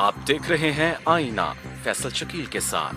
आप देख रहे हैं आईना फैसल शकील के साथ।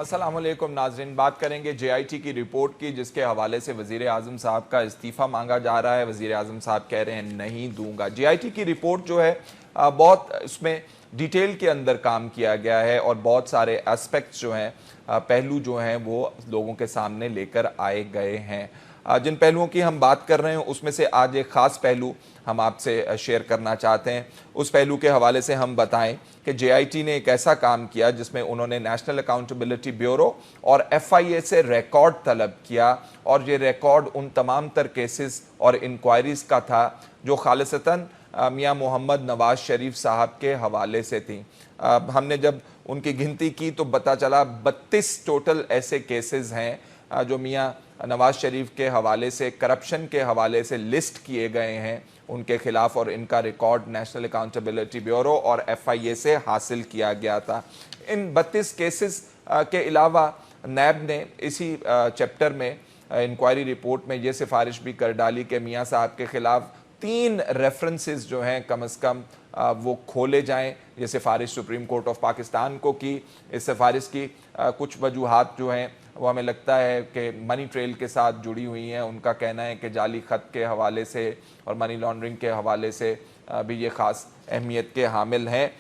अस्सलाम वालेकुम नाज़रीन, बात करेंगे JIT की रिपोर्ट की, जिसके हवाले से वज़ीर आज़म साहब का इस्तीफ़ा मांगा जा रहा है। वज़ीर आज़म साहब कह रहे हैं नहीं दूंगा। JIT की रिपोर्ट जो है बहुत उसमें डिटेल के अंदर काम किया गया है और बहुत सारे एस्पेक्ट्स जो हैं, पहलू जो हैं वो लोगों के सामने लेकर आए गए हैं। जिन पहलुओं की हम बात कर रहे हैं उसमें से आज एक ख़ास पहलू हम आपसे शेयर करना चाहते हैं। उस पहलू के हवाले से हम बताएं कि JIT ने एक ऐसा काम किया जिसमें उन्होंने नेशनल अकाउंटेबिलिटी ब्यूरो और FIA से रिकॉर्ड तलब किया, और ये रिकॉर्ड उन तमाम तर केसेस और इंक्वायरीज़ का था जो खालिसतन मियां मोहम्मद नवाज शरीफ साहब के हवाले से थी। हमने जब उनकी गिनती की तो पता चला 32 टोटल ऐसे केसेस हैं जो मियां नवाज शरीफ के हवाले से, करप्शन के हवाले से लिस्ट किए गए हैं उनके खिलाफ, और इनका रिकॉर्ड नेशनल अकाउंटेबिलिटी ब्यूरो और FIA से हासिल किया गया था। इन 32 केसेस के अलावा नैब ने इसी चैप्टर में इंक्वायरी रिपोर्ट में ये सिफारिश भी कर डाली कि मियां साहब के खिलाफ 3 रेफरेंसेस जो हैं कम अज़ कम वो खोले जाएं। ये सिफारिश सुप्रीम कोर्ट ऑफ पाकिस्तान को की। इस सिफारिश की कुछ वजूहात जो हैं वो हमें लगता है कि मनी ट्रेल के साथ जुड़ी हुई हैं। उनका कहना है कि जाली ख़त के हवाले से और मनी लॉन्ड्रिंग के हवाले से भी ये ख़ास अहमियत के हामिल हैं।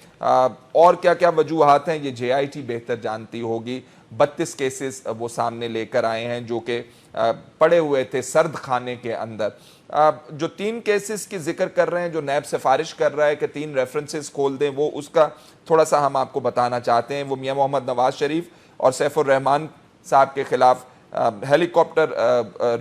और क्या क्या वजूहात हैं ये JIT बेहतर जानती होगी। 32 केसेस वो सामने लेकर आए हैं जो कि पड़े हुए थे सर्द खाने के अंदर। जो 3 केसेस की जिक्र कर रहे हैं, जो नैब सिफारिश कर रहा है कि 3 रेफरेंसेस खोल दें, वो उसका थोड़ा सा हम आपको बताना चाहते हैं। वो मियां मोहम्मद नवाज शरीफ और सैफुर रहमान साहब के खिलाफ हेलीकॉप्टर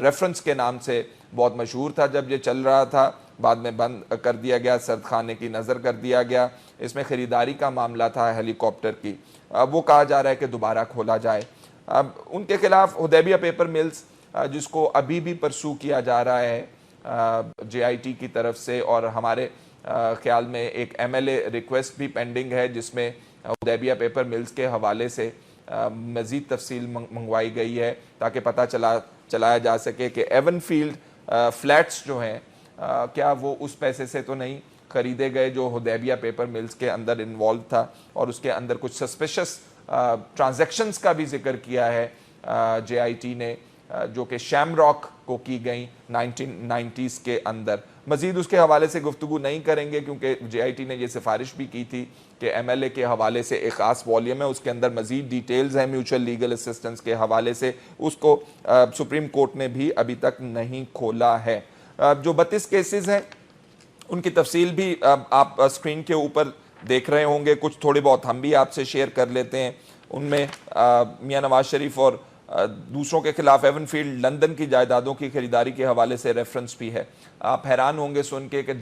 रेफरेंस के नाम से बहुत मशहूर था जब ये चल रहा था, बाद में बंद कर दिया गया, सर्द खाने की नज़र कर दिया गया। इसमें ख़रीदारी का मामला था हेलीकॉप्टर की। वो कहा जा रहा है कि दोबारा खोला जाए। अब उनके खिलाफ हुदैबिया पेपर मिल्स, जिसको अभी भी परसू किया जा रहा है JIT की तरफ से, और हमारे ख्याल में एक MLA रिक्वेस्ट भी पेंडिंग है जिसमें हुदैबिया पेपर मिल्स के हवाले से मज़ीद तफसील मंगवाई गई है ताकि पता चलाया जा सके कि एवनफील्ड फ्लैट्स जो हैं क्या वो उस पैसे से तो नहीं ख़रीदे गए जो हुदैबिया पेपर मिल्स के अंदर इन्वॉल्व था, और उसके अंदर कुछ सस्पिशस ट्रांजैक्शंस का भी जिक्र किया है JIT ने, जो कि शैमरॉक को की गई 1990s के अंदर। मज़ीद उसके हवाले से गुफ्तगू नहीं करेंगे क्योंकि JIT ने यह सिफारिश भी की थी कि MLA के हवाले से एक ख़ास वॉल्यूम है, उसके अंदर मज़ीद डिटेल्स हैं म्यूचुअल लीगल असिस्टेंस के हवाले से, उसको सुप्रीम कोर्ट ने भी अभी तक नहीं खोला है। जो 32 केसेस हैं उनकी तफसील भी आप स्क्रीन के ऊपर देख रहे होंगे। कुछ थोड़े बहुत हम भी आपसे शेयर कर लेते हैं। उनमें मियां नवाज शरीफ और दूसरों के खिलाफ एवनफील्ड लंदन की जायदादों की खरीदारी के हवाले से रेफरेंस भी है। आप हैरान होंगे सुन के कि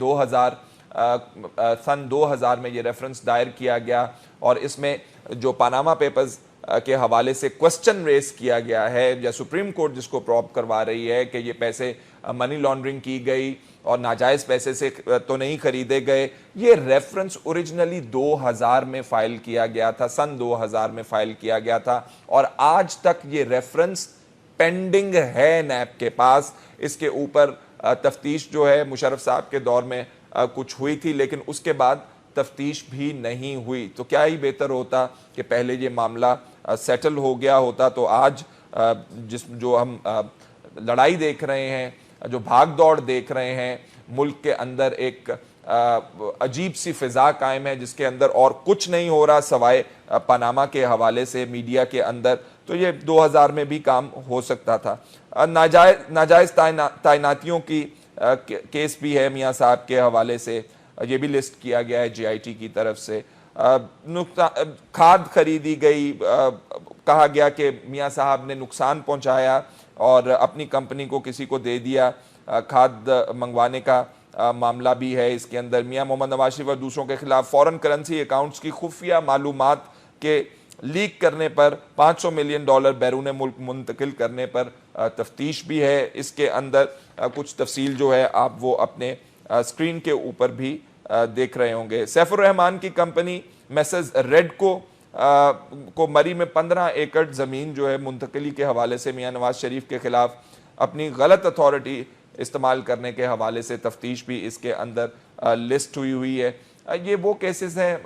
सन 2000 में ये रेफरेंस दायर किया गया, और इसमें जो पानामा पेपर्स के हवाले से क्वेश्चन रेस किया गया है, या सुप्रीम कोर्ट जिसको प्रॉब करवा रही है कि ये पैसे मनी लॉन्ड्रिंग की गई और नाजायज़ पैसे से तो नहीं खरीदे गए, ये रेफरेंस ओरिजिनली 2000 में फ़ाइल किया गया था, सन 2000 में फ़ाइल किया गया था, और आज तक ये रेफरेंस पेंडिंग है नैब के पास। इसके ऊपर तफ्तीश जो है मुशर्रफ साहब के दौर में कुछ हुई थी, लेकिन उसके बाद तफ्तीश भी नहीं हुई। तो क्या ही बेहतर होता कि पहले ये मामला सेटल हो गया होता, तो आज जो हम लड़ाई देख रहे हैं, जो भाग दौड़ देख रहे हैं, मुल्क के अंदर एक अजीब सी फिजा कायम है जिसके अंदर और कुछ नहीं हो रहा सवाए पनामा के हवाले से मीडिया के अंदर, तो ये 2000 में भी काम हो सकता था। नाजायज़ तैनातियों की केस भी है मियां साहब के हवाले से, ये भी लिस्ट किया गया है JIT की तरफ से। खाद खरीदी गई, कहा गया कि मियां साहब ने नुकसान पहुंचाया और अपनी कंपनी को किसी को दे दिया, खाद मंगवाने का मामला भी है इसके अंदर। मियां मोहम्मद नवाज शरीफ और दूसरों के खिलाफ फॉरेन करेंसी अकाउंट्स की खुफिया मालूमात के लीक करने पर $500 मिलियन बैरून मुल्क मुंतकिल करने पर तफ्तीश भी है इसके अंदर। कुछ तफसील जो है आप वो अपने स्क्रीन के ऊपर भी देख रहे होंगे। सैफुर रहमान की कंपनी मैसेज रेडको को मरी में 15 एकड़ ज़मीन जो है मुंतकली के हवाले से मियां नवाज शरीफ के खिलाफ अपनी गलत अथॉरिटी इस्तेमाल करने के हवाले से तफ्तीश भी इसके अंदर लिस्ट हुई है। ये वो केसेस हैं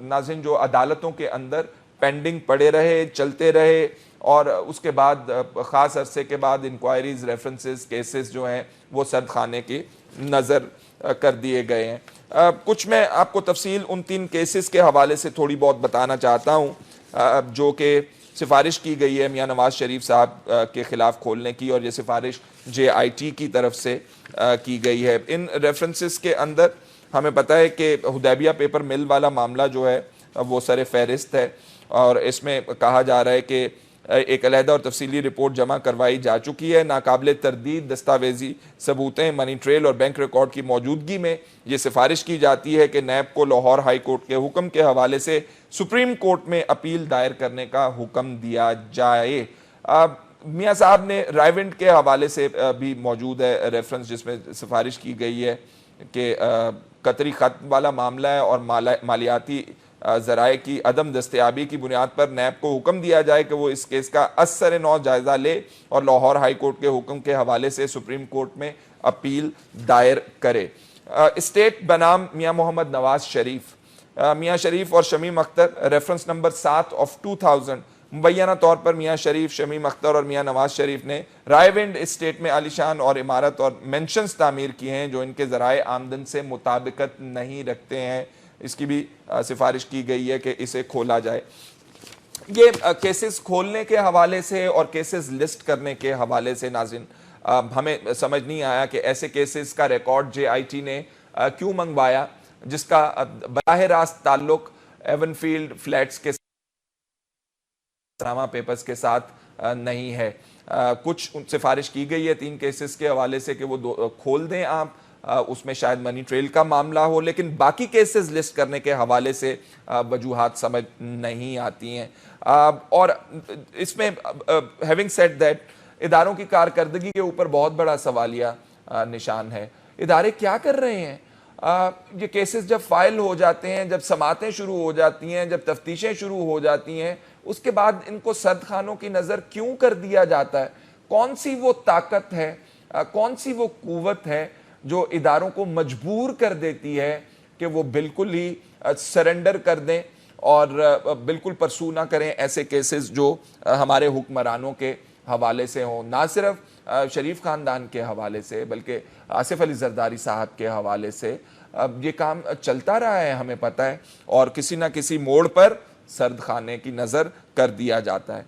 नाज़रीन जो अदालतों के अंदर पेंडिंग पड़े रहे, चलते रहे और उसके बाद ख़ास अरसे के बाद इंक्वायरीज, रेफरेंसेस, केसेस जो हैं वो सर्द खाने की नज़र कर दिए गए हैं। कुछ मैं आपको तफसील उन 3 केसेस के हवाले से थोड़ी बहुत बताना चाहता हूँ जो कि सिफारिश की गई है मियां नवाज शरीफ साहब के ख़िलाफ़ खोलने की, और ये सिफारिश JIT की तरफ से की गई है। इन रेफरेंसेस के अंदर हमें पता है कि हुदैबिया पेपर मिल वाला मामला जो है वो सर फहरिस्त है, और इसमें कहा जा रहा है कि एक अलहदा और तफसीली रिपोर्ट जमा करवाई जा चुकी है। नाकाबिले तरदीद दस्तावेजी सबूतें, मनी ट्रेल और बैंक रिकॉर्ड की मौजूदगी में ये सिफारिश की जाती है कि नैब को लाहौर हाई कोर्ट के हुक्म के हवाले से सुप्रीम कोर्ट में अपील दायर करने का हुक्म दिया जाए। मियाँ साहब ने रायविंड के हवाले से भी मौजूद है रेफरेंस, जिसमें सिफारिश की गई है कि कतरी खत वाला मामला है और मालियाती ज़राए की अदम दस्तयाबी की बुनियाद पर नैब को हुक्म दिया जाए कि वो इस केस का असर नौ जायज़ा ले और लाहौर हाई कोर्ट के हुक्म के हवाले से सुप्रीम कोर्ट में अपील दायर करे। स्टेट बनाम मियाँ मोहम्मद नवाज शरीफ, मियाँ शरीफ और Shamim Akhtar, reference number 7 of 2000, मुबैना तौर पर मियाँ शरीफ, शमीम अख्तर और मियाँ नवाज शरीफ ने रायविंड स्टेट में आलिशान और इमारत और मेंशंस तामीर किए हैं जो इनके ज़राए आमदन से मुताबिकत नहीं रखते हैं। इसकी भी सिफारिश की गई है कि इसे खोला जाए। ये केसेस खोलने के हवाले से और केसेस लिस्ट करने के हवाले से नाज़रीन हमें समझ नहीं आया कि ऐसे केसेस का रिकॉर्ड JIT ने क्यों मंगवाया जिसका बराह रास्त ताल्लुक एवनफील्ड फ्लैट्स के पेपर्स के साथ नहीं है। कुछ सिफारिश की गई है 3 केसेस के हवाले से कि वो खोल दें आप, उसमें शायद मनी ट्रेल का मामला हो, लेकिन बाकी केसेस लिस्ट करने के हवाले से वजूहात समझ नहीं आती हैं। और इसमें हैविंग सेड दैट इदारों की कारकर्दगी के ऊपर बहुत बड़ा सवालिया निशान है। इदारे क्या कर रहे हैं? ये केसेस जब फाइल हो जाते हैं, जब समातें शुरू हो जाती हैं, जब तफ्तीशें शुरू हो जाती हैं, उसके बाद इनको सर्द खानों की नज़र क्यों कर दिया जाता है? कौन सी वो ताकत है, कौन सी वो कुव्वत है जो इदारों को मजबूर कर देती है कि वो बिल्कुल ही सरेंडर कर दें और बिल्कुल परसू ना करें ऐसे केसेस जो हमारे हुक्मरानों के हवाले से हों, ना सिर्फ शरीफ ख़ानदान के हवाले से बल्कि आसिफ अली जरदारी साहब के हवाले से ये काम चलता रहा है, हमें पता है, और किसी ना किसी मोड़ पर सर्द खाने की नज़र कर दिया जाता है।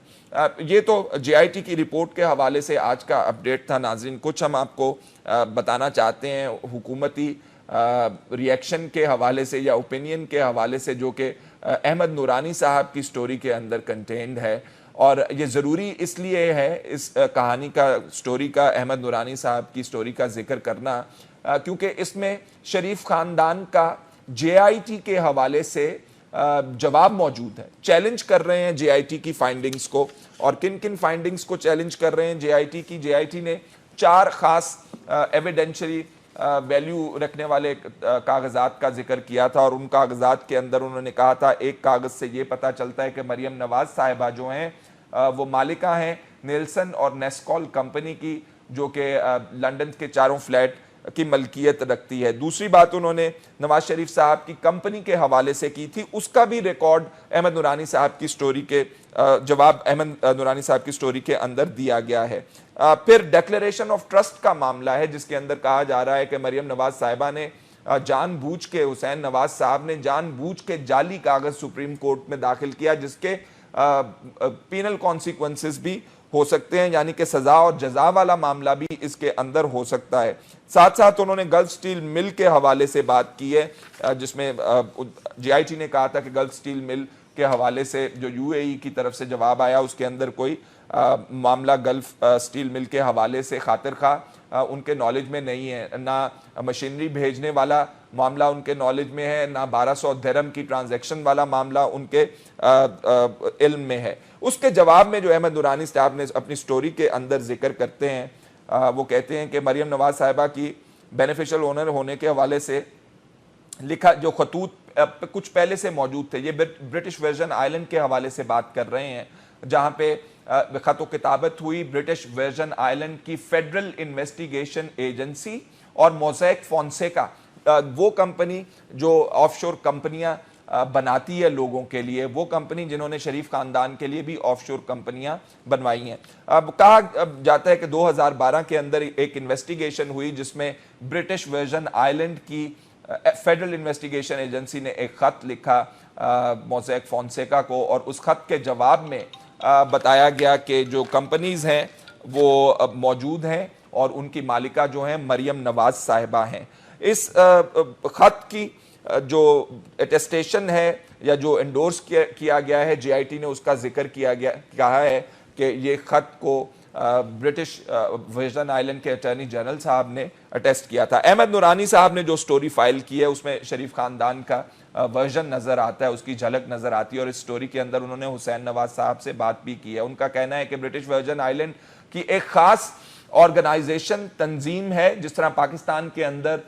ये तो JIT की रिपोर्ट के हवाले से आज का अपडेट था नाज़रीन। कुछ हम आपको बताना चाहते हैं हुकूमती रिएक्शन के हवाले से या ओपिनियन के हवाले से जो कि अहमद नूरानी साहब की स्टोरी के अंदर कंटेंड है, और ये ज़रूरी इसलिए है इस कहानी का, स्टोरी का, अहमद नूरानी साहब की स्टोरी का जिक्र करना क्योंकि इसमें शरीफ ख़ानदान का JIT के हवाले से जवाब मौजूद है। चैलेंज कर रहे हैं JIT की फाइंडिंग्स को, और किन किन फाइंडिंग्स को चैलेंज कर रहे हैं JIT की? JIT ने 4 खास एविडेंशियरी वैल्यू रखने वाले कागजात का जिक्र किया था, और उन कागजात के अंदर उन्होंने कहा था एक कागज से ये पता चलता है कि मरियम नवाज साहिबा जो हैं वो मालिका हैं नेल्सन और नेस्कॉल कंपनी की, जो कि लंदन के 4 फ्लैट की मलकियत रखती है। दूसरी बात उन्होंने नवाज शरीफ साहब की कंपनी के हवाले से की थी, उसका भी रिकॉर्ड अहमद नूरानी साहब की स्टोरी के जवाब अहमद नूरानी साहब की स्टोरी के अंदर दिया गया है। फिर डिक्लेरेशन ऑफ ट्रस्ट का मामला है जिसके अंदर कहा जा रहा है कि मरियम नवाज साहिबा ने जानबूझ के, हुसैन नवाज साहब ने जानबूझ के जाली कागज सुप्रीम कोर्ट में दाखिल किया जिसके पीनल कॉन्सिक्वेंसेस भी हो सकते हैं, यानी कि सजा और जजा वाला मामला भी इसके अंदर हो सकता है। साथ साथ उन्होंने गल्फ स्टील मिल के हवाले से बात की है जिसमें JIT ने कहा था कि गल्फ स्टील मिल के हवाले से जो UAE की तरफ से जवाब आया उसके अंदर कोई मामला गल्फ स्टील मिल के हवाले से खातिर खा उनके नॉलेज में नहीं है, ना मशीनरी भेजने वाला मामला उनके नॉलेज में है, ना 1200 दिरहम की ट्रांजैक्शन वाला मामला उनके इल्म में है। उसके जवाब में जो अहमद नूरानी साहब ने अपनी स्टोरी के अंदर जिक्र करते हैं, वो कहते हैं कि मरियम नवाज साहिबा की बेनिफिशियल ओनर होने के हवाले से लिखा जो खतूत कुछ पहले से मौजूद थे, ये ब्रिटिश वर्जन आइलैंड के हवाले से बात कर रहे हैं, जहाँ पे खत किताबत हुई ब्रिटिश वर्जन आइलैंड की फेडरल इन्वेस्टिगेशन एजेंसी और मोज़ैक फोंसेका वो कंपनी जो ऑफशोर कंपनियां बनाती है लोगों के लिए, वो कंपनी जिन्होंने शरीफ खानदान के लिए भी ऑफशोर कंपनियां बनवाई हैं। अब कहा जाता है कि 2012 के अंदर एक इन्वेस्टिगेशन हुई जिसमें ब्रिटिश वर्जन आइलैंड की फेडरल इन्वेस्टिगेशन एजेंसी ने एक खत लिखा मोज़ेक फोंसेका को, और उस खत के जवाब में बताया गया कि जो कंपनीज हैं वो मौजूद हैं और उनकी मालिका जो हैं मरियम नवाज साहिबा हैं। इस खत की जो अटेस्टेशन है या जो एंडोर्स किया गया है, जेआईटी ने उसका जिक्र किया गया, कहा है कि ये खत को ब्रिटिश वर्जन आइलैंड के अटॉर्नी जनरल साहब ने अटेस्ट किया था। अहमद नूरानी साहब ने जो स्टोरी फाइल की है उसमें शरीफ खानदान का वर्जन नजर आता है, उसकी झलक नजर आती है, और इस स्टोरी के अंदर उन्होंने हुसैन नवाज साहब से बात भी की है। उनका कहना है कि ब्रिटिश वर्जन आइलैंड की एक खास ऑर्गेनाइजेशन तंजीम है, जिस तरह पाकिस्तान के अंदर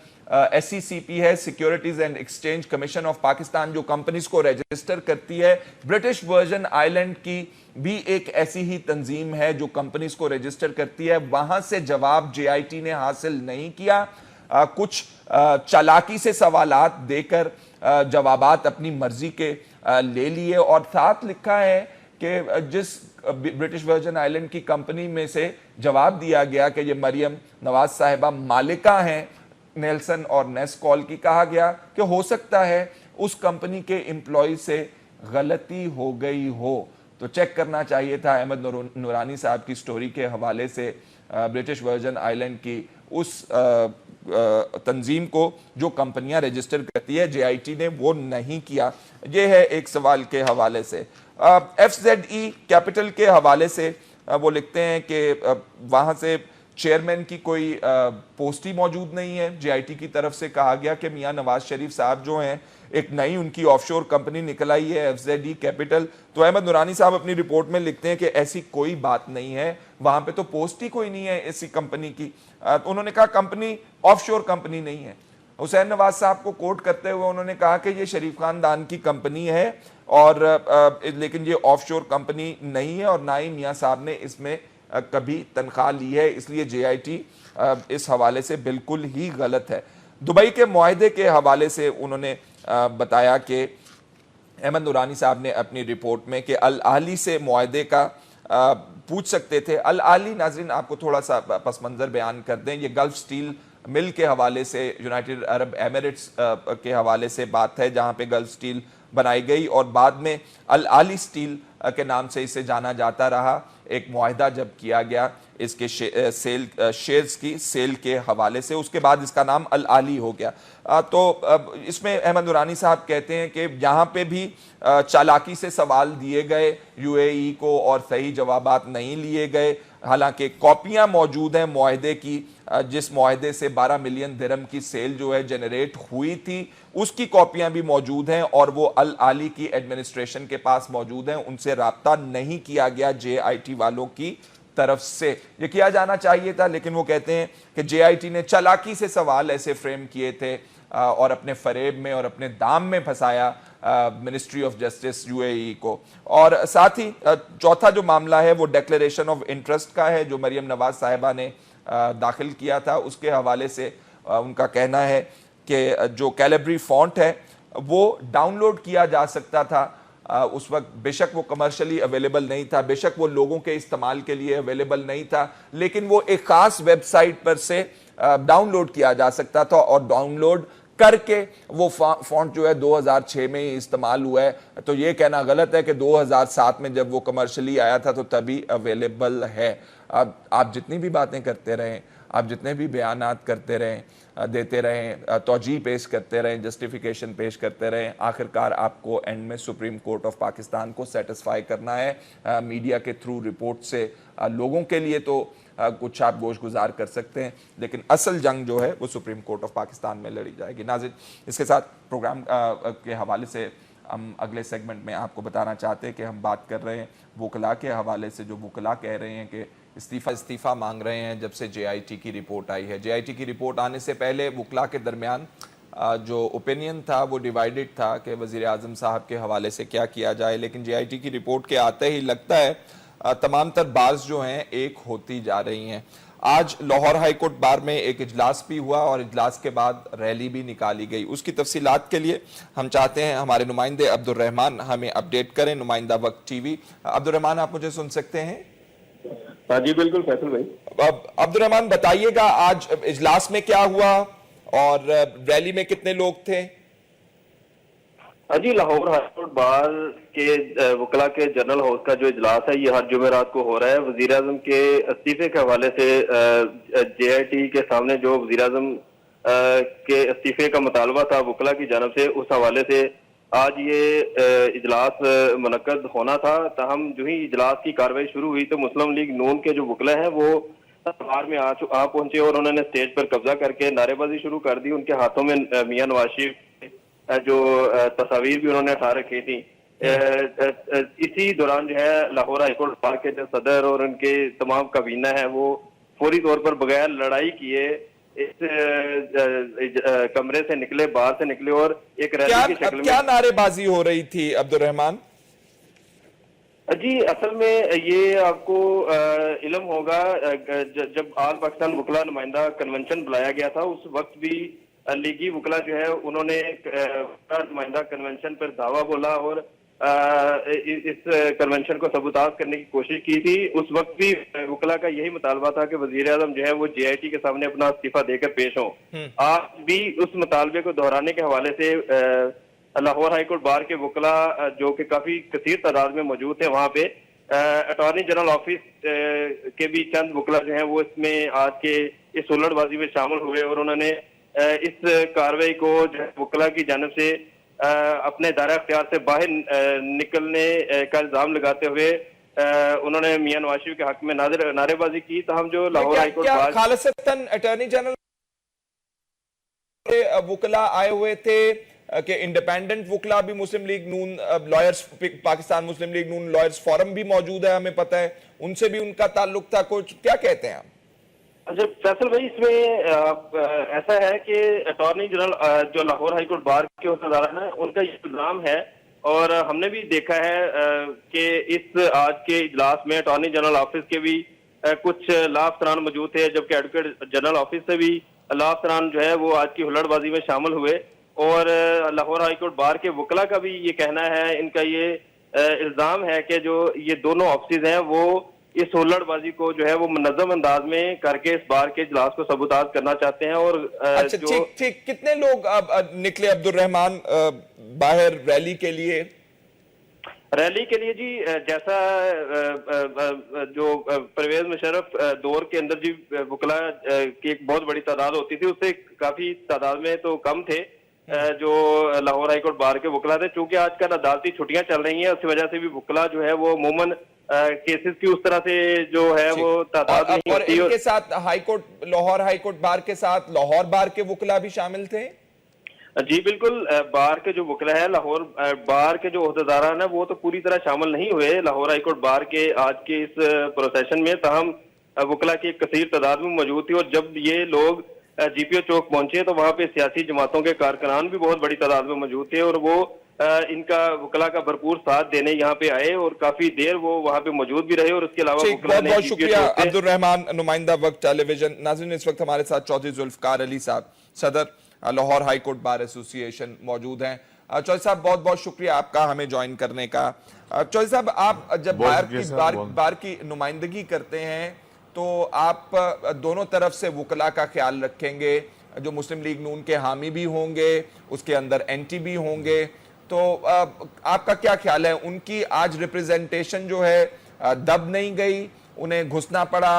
SECP है, securities and exchange commission of Pakistan, जो कंपनीज को रजिस्टर करती है। ब्रिटिश वर्जन आइलैंड की भी एक ऐसी ही तंजीम है जो कंपनीज को रजिस्टर करती है। वहां से जवाब जेआईटी ने हासिल नहीं किया। कुछ चालाकी से सवालात देकर जवाबात अपनी मर्जी के ले लिए, और साथ लिखा है कि जिस ब्रिटिश वर्जन आइलैंड की कंपनी में से जवाब दिया गया कि ये मरियम नवाज साहिबा मालिका हैं नेल्सन और नेस्कॉल की, कहा गया कि हो सकता है उस कंपनी के एम्प्लॉय से गलती हो गई हो। तो चेक करना चाहिए था अहमद नूरानी साहब की स्टोरी के हवाले से ब्रिटिश वर्जन आइलैंड की उस तंजीम को जो कंपनियां रजिस्टर करती है, जेआईटी ने वो नहीं किया। ये है एक सवाल के हवाले से। FZE कैपिटल के हवाले से वो लिखते हैं कि वहां से चेयरमैन की कोई पोस्ट ही मौजूद नहीं है। जेआईटी की तरफ से कहा गया कि मियां नवाज शरीफ साहब जो हैं, एक नई उनकी ऑफशोर कंपनी निकल आई है FZE कैपिटल। तो अहमद नूरानी साहब अपनी रिपोर्ट में लिखते हैं कि ऐसी कोई बात नहीं है, वहां पे तो पोस्ट ही कोई नहीं है इसी कंपनी की। तो उन्होंने कहा कंपनी ऑफशोर कंपनी नहीं है। हुसैन नवाज साहब को कोट करते हुए उन्होंने कहा कि ये शरीफ खानदान की कंपनी है, और लेकिन ये ऑफशोर कंपनी नहीं है, और ना ही मियां साहब ने इसमें कभी तनख्वाह ली है, इसलिए जेआईटी इस हवाले से बिल्कुल ही गलत है। दुबई के मुआहदे के हवाले से उन्होंने बताया कि अहमद नूरानी साहब ने अपनी रिपोर्ट में कि अल आली से मुआहदे का पूछ सकते थे। अल आली, नाजरीन आपको थोड़ा सा पस मंजर बयान कर दें, ये गल्फ स्टील मिल के हवाले से, यूनाइटेड अरब एमिरेट्स के हवाले से बात है, जहां पे गल्फ स्टील बनाई गई और बाद में अल आली स्टील के नाम से इसे जाना जाता रहा। एक मुआहदा जब किया गया इसके शेयर्स की सेल के हवाले से, उसके बाद इसका नाम अल आली हो गया। तो इसमें अहमद नूरानी साहब कहते हैं कि यहाँ पे भी चालाकी से सवाल दिए गए यूएई को और सही जवाबात नहीं लिए गए। हालांकि कॉपियां मौजूद हैं मुआहदे की, जिस मुआहदे से 12 मिलियन दिरहम की सेल जो है जनरेट हुई थी, उसकी कॉपियां भी मौजूद हैं और वो अल आली की एडमिनिस्ट्रेशन के पास मौजूद हैं। उनसे राब्ता नहीं किया गया जेआईटी वालों की तरफ से। ये किया जाना चाहिए था, लेकिन वो कहते हैं कि जेआईटी ने चालाकी से सवाल ऐसे फ्रेम किए थे और अपने फरेब में और अपने दाम में फंसाया मिनिस्ट्री ऑफ जस्टिस यूएई को। और साथ ही चौथा जो मामला है वो डिक्लेरेशन ऑफ इंटरेस्ट का है, जो मरियम नवाज साहिबा ने दाखिल किया था। उसके हवाले से उनका कहना है कि जो कैलिब्री फॉन्ट है वो डाउनलोड किया जा सकता था। उस वक्त बेशक वो कमर्शियली अवेलेबल नहीं था, बेशक वो लोगों के इस्तेमाल के लिए अवेलेबल नहीं था, लेकिन वो एक खास वेबसाइट पर से डाउनलोड किया जा सकता था, और डाउनलोड करके वो फॉन्ट जो है 2006 में ही इस्तेमाल हुआ है। तो ये कहना गलत है कि 2007 में जब वो कमर्शियली आया था तो तभी अवेलेबल है। अब आप जितनी भी बातें करते रहें, आप जितने भी बयानात करते रहें, देते रहें, तौजीह पेश करते रहें, जस्टिफिकेशन पेश करते रहें, आखिरकार आपको एंड में सुप्रीम कोर्ट ऑफ पाकिस्तान को सेटिस्फाई करना है। मीडिया के थ्रू रिपोर्ट से लोगों के लिए तो कुछ आप गोश गुजार कर सकते हैं, लेकिन असल जंग जो है वो सुप्रीम कोर्ट ऑफ पाकिस्तान में लड़ी जाएगी। नाज़रीन, इसके साथ प्रोग्राम के हवाले से हम अगले सेगमेंट में आपको बताना चाहते हैं कि हम बात कर रहे हैं वकला के हवाले से। जो वकला कह रहे हैं कि इस्तीफ़ा मांग रहे हैं जब से जेआईटी की रिपोर्ट आई है। जेआईटी की रिपोर्ट आने से पहले वकला के दरमियान जो ओपिनियन था वो डिवाइडेड था कि वज़ीर आज़म साहब के हवाले से क्या किया जाए, लेकिन जेआईटी की रिपोर्ट के आते ही लगता है तमाम तर बार्स जो हैं एक होती जा रही हैं। आज लाहौर हाई कोर्ट बार में एक इजलास भी हुआ और इजलास के बाद रैली भी निकाली गई। उसकी तफसीलात के लिए हम चाहते हैं हमारे नुमाइंदे अब्दुर्रहमान हमें अपडेट करें। नुमाइंदा वक्त टीवी। अब्दुर्रहमान, आप मुझे सुन सकते हैं? हाँ जी बिल्कुल फैसल भाई। अब्दुर्रहमान, बताइएगा आज इजलास में क्या हुआ और रैली में कितने लोग थे? हाँ जी, लाहौर हाई कोर्ट बार के वकला के जनरल हाउस का जो इजलास है ये हर जुमेरात को हो रहा है। वजीर आजम के इस्तीफे के हवाले से JIT के सामने जो वजीर आजम के इस्तीफे का मुतालबा था वकला की जानब से, उस हवाले से आज ये इजलास मुनक्कद होना था। ताहम जो ही इजलास की कार्रवाई शुरू हुई तो मुस्लिम लीग नून के जो वकला हैं वो बार में आ पहुंचे और उन्होंने स्टेज पर कब्जा करके नारेबाजी शुरू कर दी। उनके हाथों में मियां नवाज शरीफ जो तस्वीर भी उन्होंने उठा रखी थी। इसी दौरान जो है लाहौर हाईकोर्ट बार के जो सदर और उनके तमाम काबीना है वो फौरी तौर पर बगैर लड़ाई किए इस कमरे से निकले, बाहर से निकले और एक रैली की शक्ल में। क्या नारेबाजी हो रही थी अब्दुर्रहमान? जी असल में ये आपको इल्म होगा, जब आल पाकिस्तान वकला नुमाइंदा कन्वेंशन बुलाया गया था उस वक्त भी लीगी वकला जो है उन्होंने नुमाइंदा कन्वेंशन पर दावा बोला और इस कन्वेंशन को सबूताज करने की कोशिश की थी। उस वक्त भी वकला का यही मुतालबा था कि वजीर आजम जो है वो JIT के सामने अपना इस्तीफा देकर पेश हो। आज भी उस मुतालबे को दोहराने के हवाले से लाहौर हाईकोर्ट बार के वकला जो कि काफी कसीर तादाद में मौजूद थे वहां पे, अटॉर्नी जनरल ऑफिस के भी चंद वकला जो है वो इसमें आज के इस हुल्लड़बाजी में शामिल हुए और उन्होंने इस कार्रवाई को जो वकला की जानब से अपने दायरा अख्तियार से बाहर निकलने का इल्जाम लगाते हुए उन्होंने मियां नवाज शरीफ के हक में नारेबाजी की। तो हम जो लाहौर हाईकोर्ट खालिसतन अटॉर्नी जनरल वकला आए हुए थे कि इंडिपेंडेंट वकला भी मुस्लिम लीग नून लॉयर्स, पाकिस्तान मुस्लिम लीग नून लॉयर्स फोरम भी मौजूद है, हमें पता है, उनसे भी उनका ताल्लुक था कुछ, क्या कहते हैं आप? अच्छा फैसल भाई, इसमें ऐसा है कि अटॉर्नी जनरल जो लाहौर हाईकोर्ट बार के उहदेदार हैं उनका ये इल्जाम है और हमने भी देखा है कि इस आज के इजलास में अटॉर्नी जनरल ऑफिस के भी कुछ लॉ अफसरान मौजूद थे, जबकि एडवोकेट जनरल ऑफिस से भी लॉ अफसरान जो है वो आज की हुल्लड़बाजी में शामिल हुए और लाहौर हाईकोर्ट बार के वकला का भी ये कहना है, इनका ये इल्जाम है कि जो ये दोनों ऑफिस हैं वो इस हुल्लड़बाजी को जो है वो मुनज़्ज़म अंदाज में करके इस बार के इजलास को सबूताज करना चाहते हैं। और अच्छा, ठीक कितने लोग निकले अब्दुर्रहमान बाहर रैली के लिए? रैली के लिए जी जैसा जो परवेज मुशर्रफ दौर के अंदर जी वकला की एक बहुत बड़ी तादाद होती थी, उससे काफी तादाद में तो कम थे जो लाहौर हाईकोर्ट बार के वकला थे। चूंकि आजकल अदालती छुट्टियां चल रही हैं उसकी वजह से भी वकला जो है वो अमूमन केसेस की उस तरह से जो है वो तादाद नहीं होती। इनके साथ हाईकोर्ट, लाहौर हाईकोर्ट बार के साथ लाहौर बार के वकला भी शामिल थे? जी बिल्कुल, बार के जो वकला है, लाहौर बार के जो ओहदेदार हैं वो तो पूरी तरह शामिल नहीं हुए लाहौर हाईकोर्ट बार के आज के इस प्रोसेशन में, ताहम वकला की एक कसीर तादाद में मौजूद थी। और जब ये लोग GPO चौक पहुंचे तो वहां पे सियासी जमातों के कारकुनान भी बहुत बड़ी तादाद में मौजूद थे और वो इनका वकला का भरपूर साथ देने यहाँ पे आए और काफी देर वो वहाँ पे मौजूद भी रहे। और उसके अलावा बहुत बहुत शुक्रिया अब्दुर्रहमान, नुमाइंदा वक्त टेलीविजन। नाज़रीन, इस वक्त हमारे साथ चौधरी जुल्फकार अली साहब, सदर लाहौर हाईकोर्ट बार एसोसिएशन मौजूद हैं। चौधरी साहब, बहुत बहुत शुक्रिया आपका हमें ज्वाइन करने का। चौधरी साहब, आप जब बार की नुमाइंदगी करते हैं तो आप दोनों तरफ से वकला का ख्याल रखेंगे, जो मुस्लिम लीग नून के हामी भी होंगे, उसके अंदर एंटी भी होंगे, तो आपका क्या ख्याल है? उनकी आज रिप्रेजेंटेशन जो है दब नहीं गई, उन्हें घुसना पड़ा,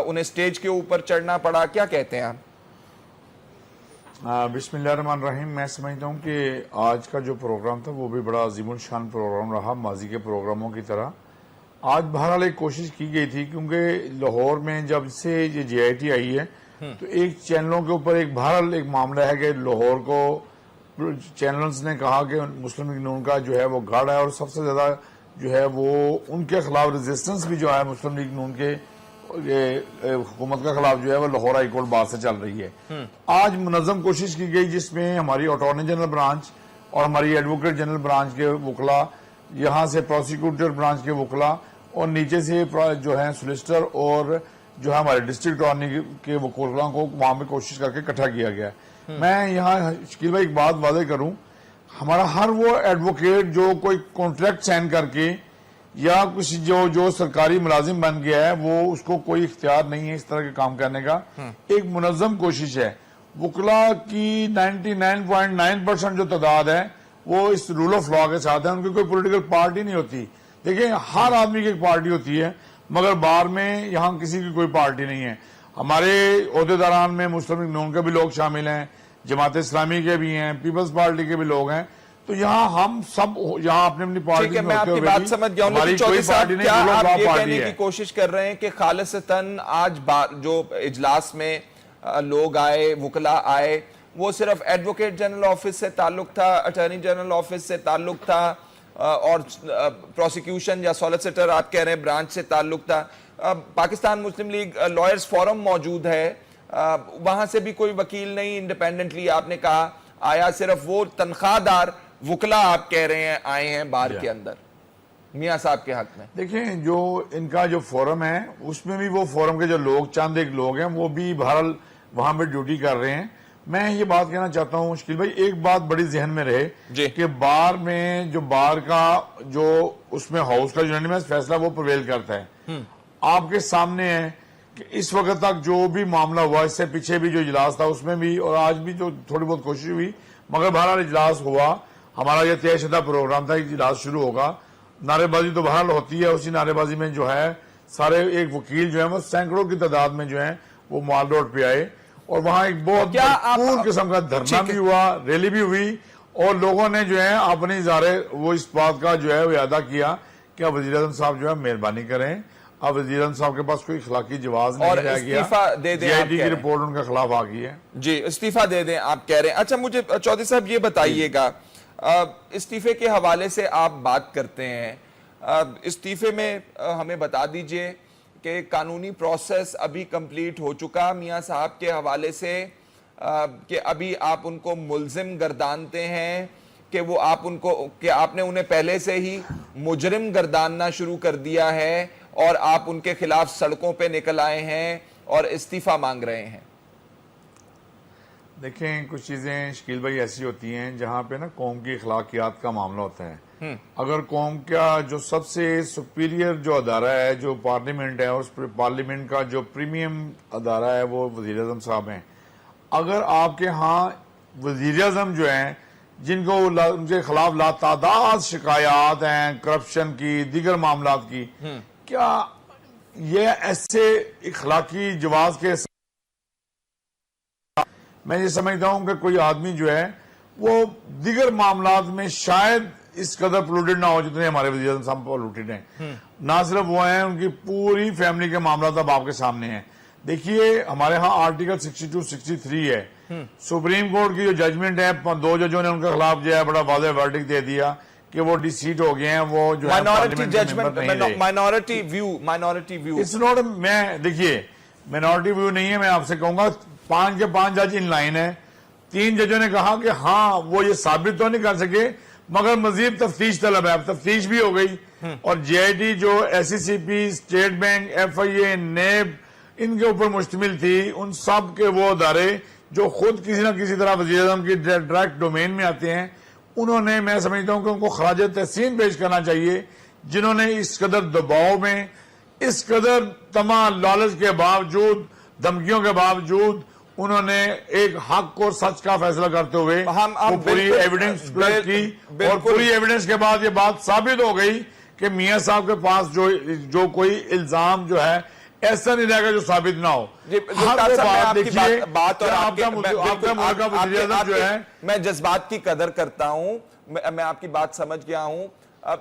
उन्हें स्टेज के ऊपर चढ़ना पड़ा, क्या कहते हैं आप? बिस्मिल्लाहिर्रहमानिर्रहीम। मैं समझता हूँ कि आज का जो प्रोग्राम था वो भी बड़ा अजीमुल शान प्रोग्राम रहा, माजी के प्रोग्रामों की तरह। आज बहरहाल एक कोशिश की गई थी, क्योंकि लाहौर में जब से ये JIT आई है तो एक चैनलों के ऊपर एक बहरहाल एक मामला है कि लाहौर को चैनल्स ने कहा कि मुस्लिम लीग नून का जो है वो गढ़ है और सबसे ज्यादा जो है वो उनके खिलाफ रेजिस्टेंस भी जो है मुस्लिम लीग नून के हुकूमत के खिलाफ जो है वो लाहौर हाईकोर्ट बार से चल रही है। आज मुनज़्ज़म कोशिश की गई जिसमें हमारी अटॉर्नी जनरल ब्रांच और हमारी एडवोकेट जनरल ब्रांच के वकला, यहाँ से प्रोसिक्यूटर ब्रांच के वकला और नीचे से जो है सोलिसिटर और जो है हमारे डिस्ट्रिक्ट अटॉर्नी के वकीलों को वहां पे कोशिश करके इकट्ठा किया गया। मैं यहाँ शकील भाई एक बात वादे करूं, हमारा हर वो एडवोकेट जो कोई कॉन्ट्रैक्ट साइन करके या किसी जो सरकारी मुलाजिम बन गया है, वो उसको कोई इख्तियार नहीं है इस तरह के काम करने का। एक मुनज़्ज़म कोशिश है। वकला की 99.9% जो तादाद है वो इस रूल ऑफ लॉ के साथ है। उनकी कोई पॉलिटिकल पार्टी नहीं होती। देखिए, हर आदमी की एक पार्टी होती है, मगर बार में यहाँ किसी की कोई पार्टी नहीं है। हमारे ओहदेदारान में मुस्लिम लीग नून के भी लोग शामिल हैं, जमात इस्लामी के भी हैं, पीपल्स पार्टी के भी लोग हैं। तो यहाँ हम सब यहाँ अपनी अपनी पार्टी में मैं आपकी बात समझ गया हूं, लेकिन चौधरी साहब क्या आप ये कहने की कोशिश कर रहे हैं कि खालिसतन आज जो इजलास में लोग आए, वकला आए, वो सिर्फ एडवोकेट जनरल ऑफिस से ताल्लुक था, अटॉर्नी जनरल ऑफिस से ताल्लुक था और प्रोसिक्यूशन या सॉलिसिटर आप कह रहे हैं ब्रांच से ताल्लुक था। पाकिस्तान मुस्लिम लीग लॉयर्स फोरम मौजूद है, वहां से भी कोई वकील नहीं इंडिपेंडेंटली आपने कहा आया, सिर्फ वो तनख्वाहदार वकला आप कह रहे हैं आए हैं बार के अंदर मियां साहब के हक में। देखिए, जो इनका जो फोरम है उसमें भी वो फोरम के जो लोग, चंद एक लोग हैं, वो भी बहरहाल वहां पे ड्यूटी कर रहे हैं। मैं ये बात कहना चाहता हूं शकील भाई, एक बात बड़ी जहन में रहे कि बार में जो बार का जो उसमें हाउस का यूनानिमस फैसला वो प्रिवेल करता है। आपके सामने है कि इस वक्त तक जो भी मामला हुआ, इससे पीछे भी जो इजलास था उसमें भी और आज भी जो थोड़ी बहुत कोशिश हुई, मगर बहरहाल इजलास हुआ। हमारा यह तयशुदा प्रोग्राम था, इजलास शुरू होगा, नारेबाजी तो बहरहाल होती है। उसी नारेबाजी में जो है सारे एक वकील जो है वो सैकड़ों की तादाद में जो है वो माल रोड पे आए और वहां एक बहुत भरपूर किस्म का धरना भी हुआ, रैली भी हुई और लोगों ने जो है अपने इजारे वो इस बात का जो है वो अदा किया कि अब वज़ीर आज़म साहब जो है मेहरबानी करें, अब वज़ीर आज़म साहब के पास कोई इखलाकी जवाब नहीं रह गया, JIT की रिपोर्ट उनके खिलाफ आ गई है। जी, इस्तीफा दे दें आप कह रहे हैं। अच्छा, मुझे चौधरी साहब ये बताइएगा, इस्तीफे के हवाले से आप बात करते हैं, इस्तीफे में हमें बता दीजिए कि कानूनी प्रोसेस अभी कंप्लीट हो चुका मियां साहब के हवाले से, कि अभी आप उनको मुल्जिम गर्दानते हैं कि वो आप उनको कि आपने उन्हें पहले से ही मुजरिम गर्दानना शुरू कर दिया है और आप उनके खिलाफ सड़कों पे निकल आए हैं और इस्तीफा मांग रहे हैं? देखें, कुछ चीजें शकील भाई ऐसी होती हैं जहां पे ना कौम की अखलाकियात का मामला होता है। अगर कौम का जो सबसे सुपीरियर जो अदारा है, जो पार्लियामेंट है, और उस पार्लियामेंट का जो प्रीमियम अदारा है वो वज़ीर आज़म साहब हैं। अगर आपके यहाँ वज़ीर आज़म जो हैं जिनको उनके खिलाफ लातादाद शिकायत हैं करप्शन की, दीगर मामलात की, क्या ये ऐसे इखलाकी जवाब के, मैं ये समझता हूं कि कोई आदमी जो है वो दीगर मामलात में शायद इस कदर पोल्यूटेड ना हो जितने हमारे वज़ीर आज़म साहब पोल्यूटेड हैं। ना सिर्फ वो हैं, उनकी पूरी फैमिली के मामला अब आपके सामने हैं। देखिए, हमारे यहाँ आर्टिकल 62-63 है। सुप्रीम कोर्ट की जो जजमेंट है, 2 जजों ने उनके खिलाफ जो है बड़ा वाज़ेह वर्डिक्ट दे दिया कि वो डिसीट हो गए हैं, वो जो है माइनॉरिटी व्यू इट्स नॉट। मैं देखिए, माइनॉरिटी व्यू नहीं है। मैं आपसे कहूंगा 5 के 5 जज इन लाइन है। 3 जजों ने कहा कि हाँ वो ये साबित तो नहीं कर सके मगर मजीद तफ्तीश तलब है। अब तफ्तीश भी हो गई और JIT जो SCCP, state bank, FIA, NAB इनके ऊपर मुश्तमिल थी, उन सब के वो अदारे जो खुद किसी न किसी तरह वज़ीर आज़म की डायरेक्ट डोमेन में आते हैं, उन्होंने, मैं समझता हूं कि उनको खराज तहसीन पेश करना चाहिए, जिन्होंने इस कदर दबाव में, इस कदर तमाम लालच के बावजूद, धमकियों के बावजूद उन्होंने एक हक और सच का फैसला करते हुए वो पूरी एविडेंस कलेक्ट की और पूरी एविडेंस के बाद ये बात साबित हो गई कि मियां साहब के पास जो कोई इल्जाम जो है ऐसा नहीं रहेगा जो साबित ना हो। मैं जज्बात की कदर करता हूं, मैं आपकी बात समझ गया हूं,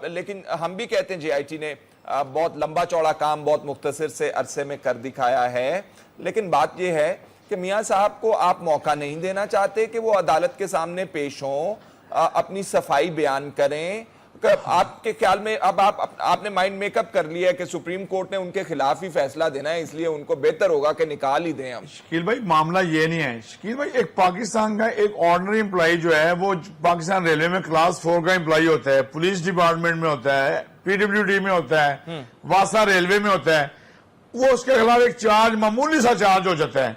लेकिन हम भी कहते हैं JIT ने बहुत लंबा चौड़ा काम बहुत मुख्तसर से अरसे में कर दिखाया है, लेकिन बात यह है कि मियां साहब को आप मौका नहीं देना चाहते कि वो अदालत के सामने पेश हों, अपनी सफाई बयान करें। आपके ख्याल में अब आपने माइंड मेकअप कर लिया है कि सुप्रीम कोर्ट ने उनके खिलाफ ही फैसला देना है, इसलिए उनको बेहतर होगा कि निकाल ही दें हम? शकील भाई, मामला ये नहीं है। शकील भाई, एक पाकिस्तान का एक ऑर्डिनरी एम्प्लॉय जो है वो पाकिस्तान रेलवे में क्लास 4 का एम्प्लॉय होता है, पुलिस डिपार्टमेंट में होता है, पीडब्ल्यूडी में होता है, वासा रेलवे में होता है, वो उसके खिलाफ एक चार्ज, मामूली सा चार्ज हो जाता है।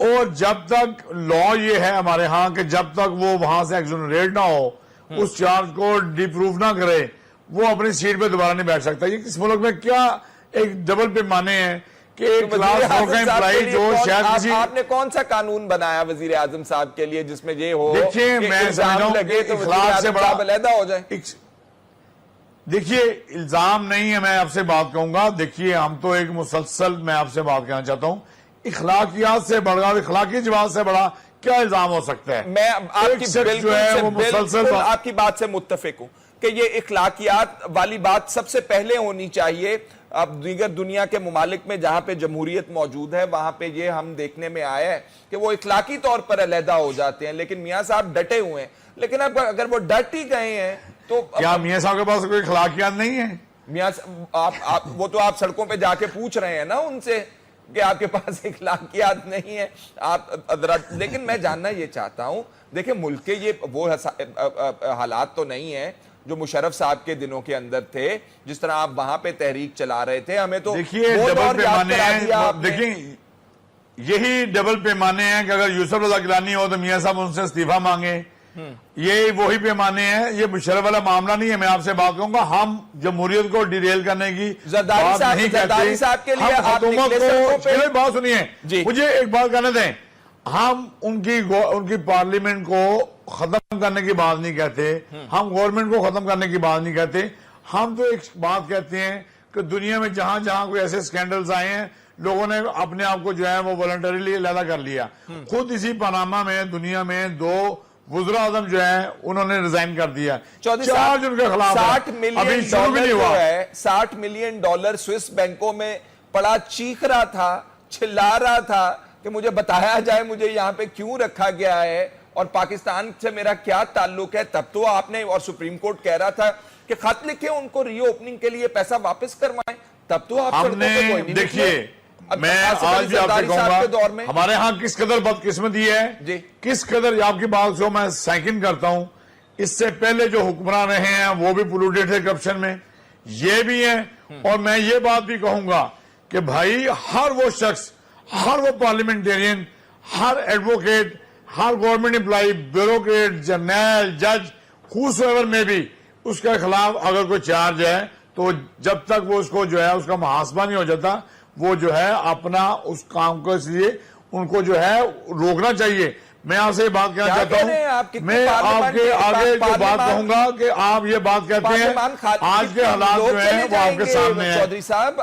और जब तक लॉ ये है हमारे यहाँ कि जब तक वो वहां से एक्सोनरेट ना हो, उस चार्ज को डिप्रूव ना करे, वो अपनी सीट पे दोबारा नहीं बैठ सकता। ये किस मुल्क में क्या एक डबल पैमाने हैं कि एक क्लास फोर का एम्प्लॉई जो शायद किसी, आपने कौन सा कानून बनाया वजीर आजम साहब के लिए जिसमें ये हो? देखिए मैं समझ रहा हूं इखलाक से बड़ा अलहदा हो जाए। देखिए इल्जाम नहीं है, मैं आपसे बात कहूंगा। देखिए हम तो एक मुसलसल, मैं आपसे बात कहना चाहता हूं, इखलाकियात से बढ़कर इखलाकी जवाब से बड़ा क्या इल्जाम हो सकता है? मैं आपकी जो है वो मुसलसल आपकी बात से मुत्तफिक हूं कि ये इखलाकियात वाली बात सबसे पहले होनी चाहिए। अब दीगर दुनिया के मुमालिक में जहां पे जमहूरियत मौजूद है वहां पे ये हम देखने में आया है कि वो इखलाकी तौर पर अलहदा हो जाते हैं, लेकिन मियां साहब डटे हुए हैं। लेकिन अब अगर वो डट ही गए हैं तो क्या मियां साहब के पास कोई इखलाकियात नहीं है? मियां आप वो तो आप सड़कों पे जाके पूछ रहे हैं ना उनसे कि आपके पास इखलाकियात नहीं है आप। लेकिन मैं जानना ये चाहता हूं, देखिए मुल्क के ये वो हालात तो नहीं है जो मुशर्रफ साहब के दिनों के अंदर थे, जिस तरह आप वहां पे तहरीक चला रहे थे। हमें तो देखिए डबल पैमाने हैं, देखिए यही डबल पैमाने हैं कि अगर यूसुफ रजा गिलानी हो तो मियां साहब उनसे इस्तीफा मांगे, ये वही पैमाने हैं। ये मुशर्रफ वाला मामला नहीं है। मैं आपसे बात कहूंगा, हम जमहूरियत को डिरेल करने की बात नहीं करते। साहब के लिए हम हुकूमत को, बात सुनिए, मुझे एक बात कहने दें, हम उनकी पार्लियामेंट को खत्म करने की बात नहीं कहते, हम गवर्नमेंट को खत्म करने की बात नहीं कहते। हम तो एक बात कहते हैं कि दुनिया में जहां जहां कोई ऐसे स्कैंडल्स आए हैं, लोगों ने अपने आप को जो है वो वॉलंटरीली अलहदा कर लिया। खुद इसी पनामा में दुनिया में 2 वज़ीर आज़म जो है उन्होंने रिजाइन कर दिया। चार्ज उनके खिलाफ $60 मिलियन स्विस बैंकों में पड़ा, चीख रहा था, चिल्ला रहा था कि मुझे बताया जाए मुझे यहाँ पे क्यों रखा गया है और पाकिस्तान से मेरा क्या ताल्लुक है। तब तो आपने, और सुप्रीम कोर्ट कह रहा था कि खत लिखे उनको रीओपनिंग के लिए पैसा वापस करवाएं, तब तो आप हमने, देखिए मैं आज भी आपसे कहूंगा हमारे यहाँ किस कदर बदकिस्मती है, किस कदर, आपकी बात को मैं सेकंड करता हूं। इससे पहले जो हुक्मरान रहे हैं वो भी पोल्यूटेड है करप्शन में, ये भी है। और मैं ये बात भी कहूंगा कि भाई हर वो शख्स, हर वो पार्लियामेंटेरियन, हर एडवोकेट, हर गवर्नमेंट एम्प्लॉय, ब्यूरोक्रेट, जर्नल, जज, हुसएवर में भी उसके खिलाफ अगर कोई चार्ज है तो जब तक वो उसको जो है उसका मुहासबा नहीं हो जाता, वो जो है अपना उस काम को, इसलिए उनको जो है रोकना चाहिए। मैं आपसे ये बात कहना चाहता हूँ, मैं आपके आगे जो बात कहूंगा कि आप ये बात कहते हैं, आज के हालात जो है वो आपके सामने है। चौधरी साहब,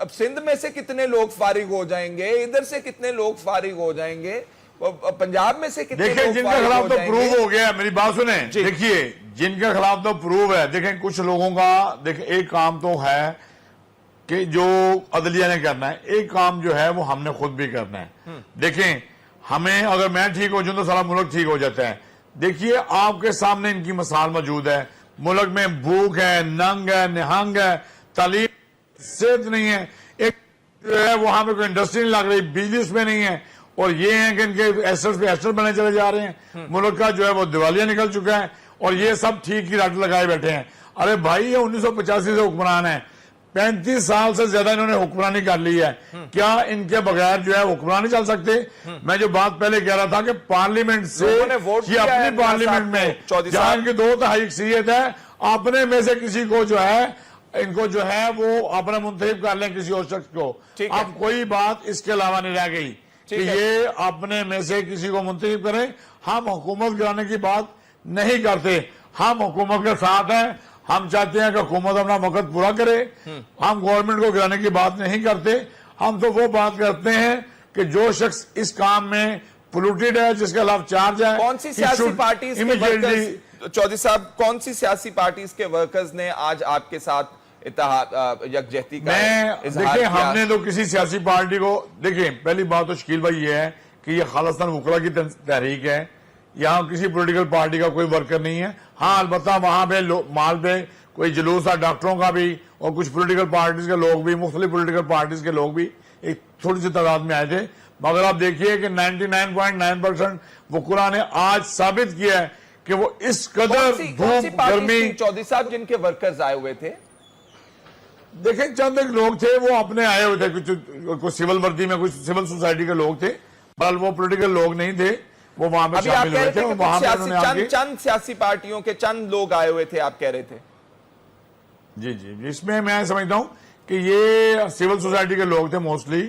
अब सिंध में से कितने लोग फारिग हो जाएंगे, इधर से कितने लोग फारिग हो जाएंगे, पंजाब में से कितने? देखिए जिनके खिलाफ तो प्रूव हो गया, मेरी बात सुने, देखिए जिनके खिलाफ तो प्रूव है। देखें कुछ लोगों का, देखिए एक काम तो है कि जो अदलिया ने करना है, एक काम जो है वो हमने खुद भी करना है। देखें हमें, अगर मैं ठीक हो जाऊं तो सारा मुल्क ठीक हो जाता है। देखिए आपके सामने इनकी मिसाल मौजूद है। मुल्क में भूख है, नंग है, निहंग है, तालीम, सेहत नहीं है, एक जो है वहां पे कोई इंडस्ट्री नहीं लग रही, बिजली उसमें नहीं है, और ये है कि इनके एसेट्स पे एसेट बने चले जा रहे हैं। मुल्क का जो है वो दिवालिया निकल चुका है और ये सब ठीक की रट लगाए बैठे हैं। अरे भाई ये 1985 से हुक्मरान है, 35 साल से ज्यादा इन्होंने हुक्मरानी कर ली है। क्या इनके बगैर जो है हुक्मरानी चल सकते? मैं जो बात पहले कह रहा था कि पार्लियामेंट से ये अपनी पार्लियामेंट में जहां इनकी 2/3 अक्सरियत है, अपने में से किसी को जो है इनको जो है वो अपना मुंतखब कर लें किसी और शख्स को। अब कोई बात इसके अलावा नहीं रह गई कि ये अपने में से किसी को मुंतखब करें। हम हुकूमत गिराने की बात नहीं करते, हम हुकूमत के साथ हैं। हम चाहते हैं कि हुकूमत अपना वक्त पूरा करे। हम गवर्नमेंट को गिराने की बात नहीं करते। हम तो वो बात करते हैं कि जो शख्स इस काम में पोल्यूटेड है, जिसके खिलाफ चार्ज है, कौन सी सियासी पार्टी, चौधरी साहब, कौन सी सियासी पार्टी के वर्कर्स ने आज आपके साथ यकजहती का देखिए हमने तो किसी सियासी पार्टी को, देखिए पहली बात तो शकील भाई ये है कि ये खालिस्तान वकला की तहरीक है, यहाँ किसी पॉलिटिकल पार्टी का कोई वर्कर नहीं है। हाँ अलबत्ता वहां पे माल पे कोई जुलूस है डॉक्टरों का भी और कुछ पॉलिटिकल पार्टीज के लोग भी, मुख्तलिफ पॉलिटिकल पार्टीज के लोग भी एक थोड़ी सी तादाद में आए थे। मगर आप देखिए कि 99.9% वकला ने आज साबित किया है कि वो इस कदर धूप गर्मी। चौधरी साहब जिनके वर्कर्स आए हुए थे देखें चंद एक लोग थे वो अपने आए हुए थे, कुछ सिविल वर्दी में, कुछ सिविल सोसाइटी के लोग थे, बल वो पॉलिटिकल लोग नहीं थे, वो वहां पे अभी आप शामिल कह हुए रहे थे। थे कि वहां पे कुछ उन्होंने आके चंद सियासी पार्टियों के चंद लोग आए हुए थे, आप कह रहे थे। जी जी, इसमें मैं समझता हूं कि ये सिविल सोसाइटी के लोग थे मोस्टली,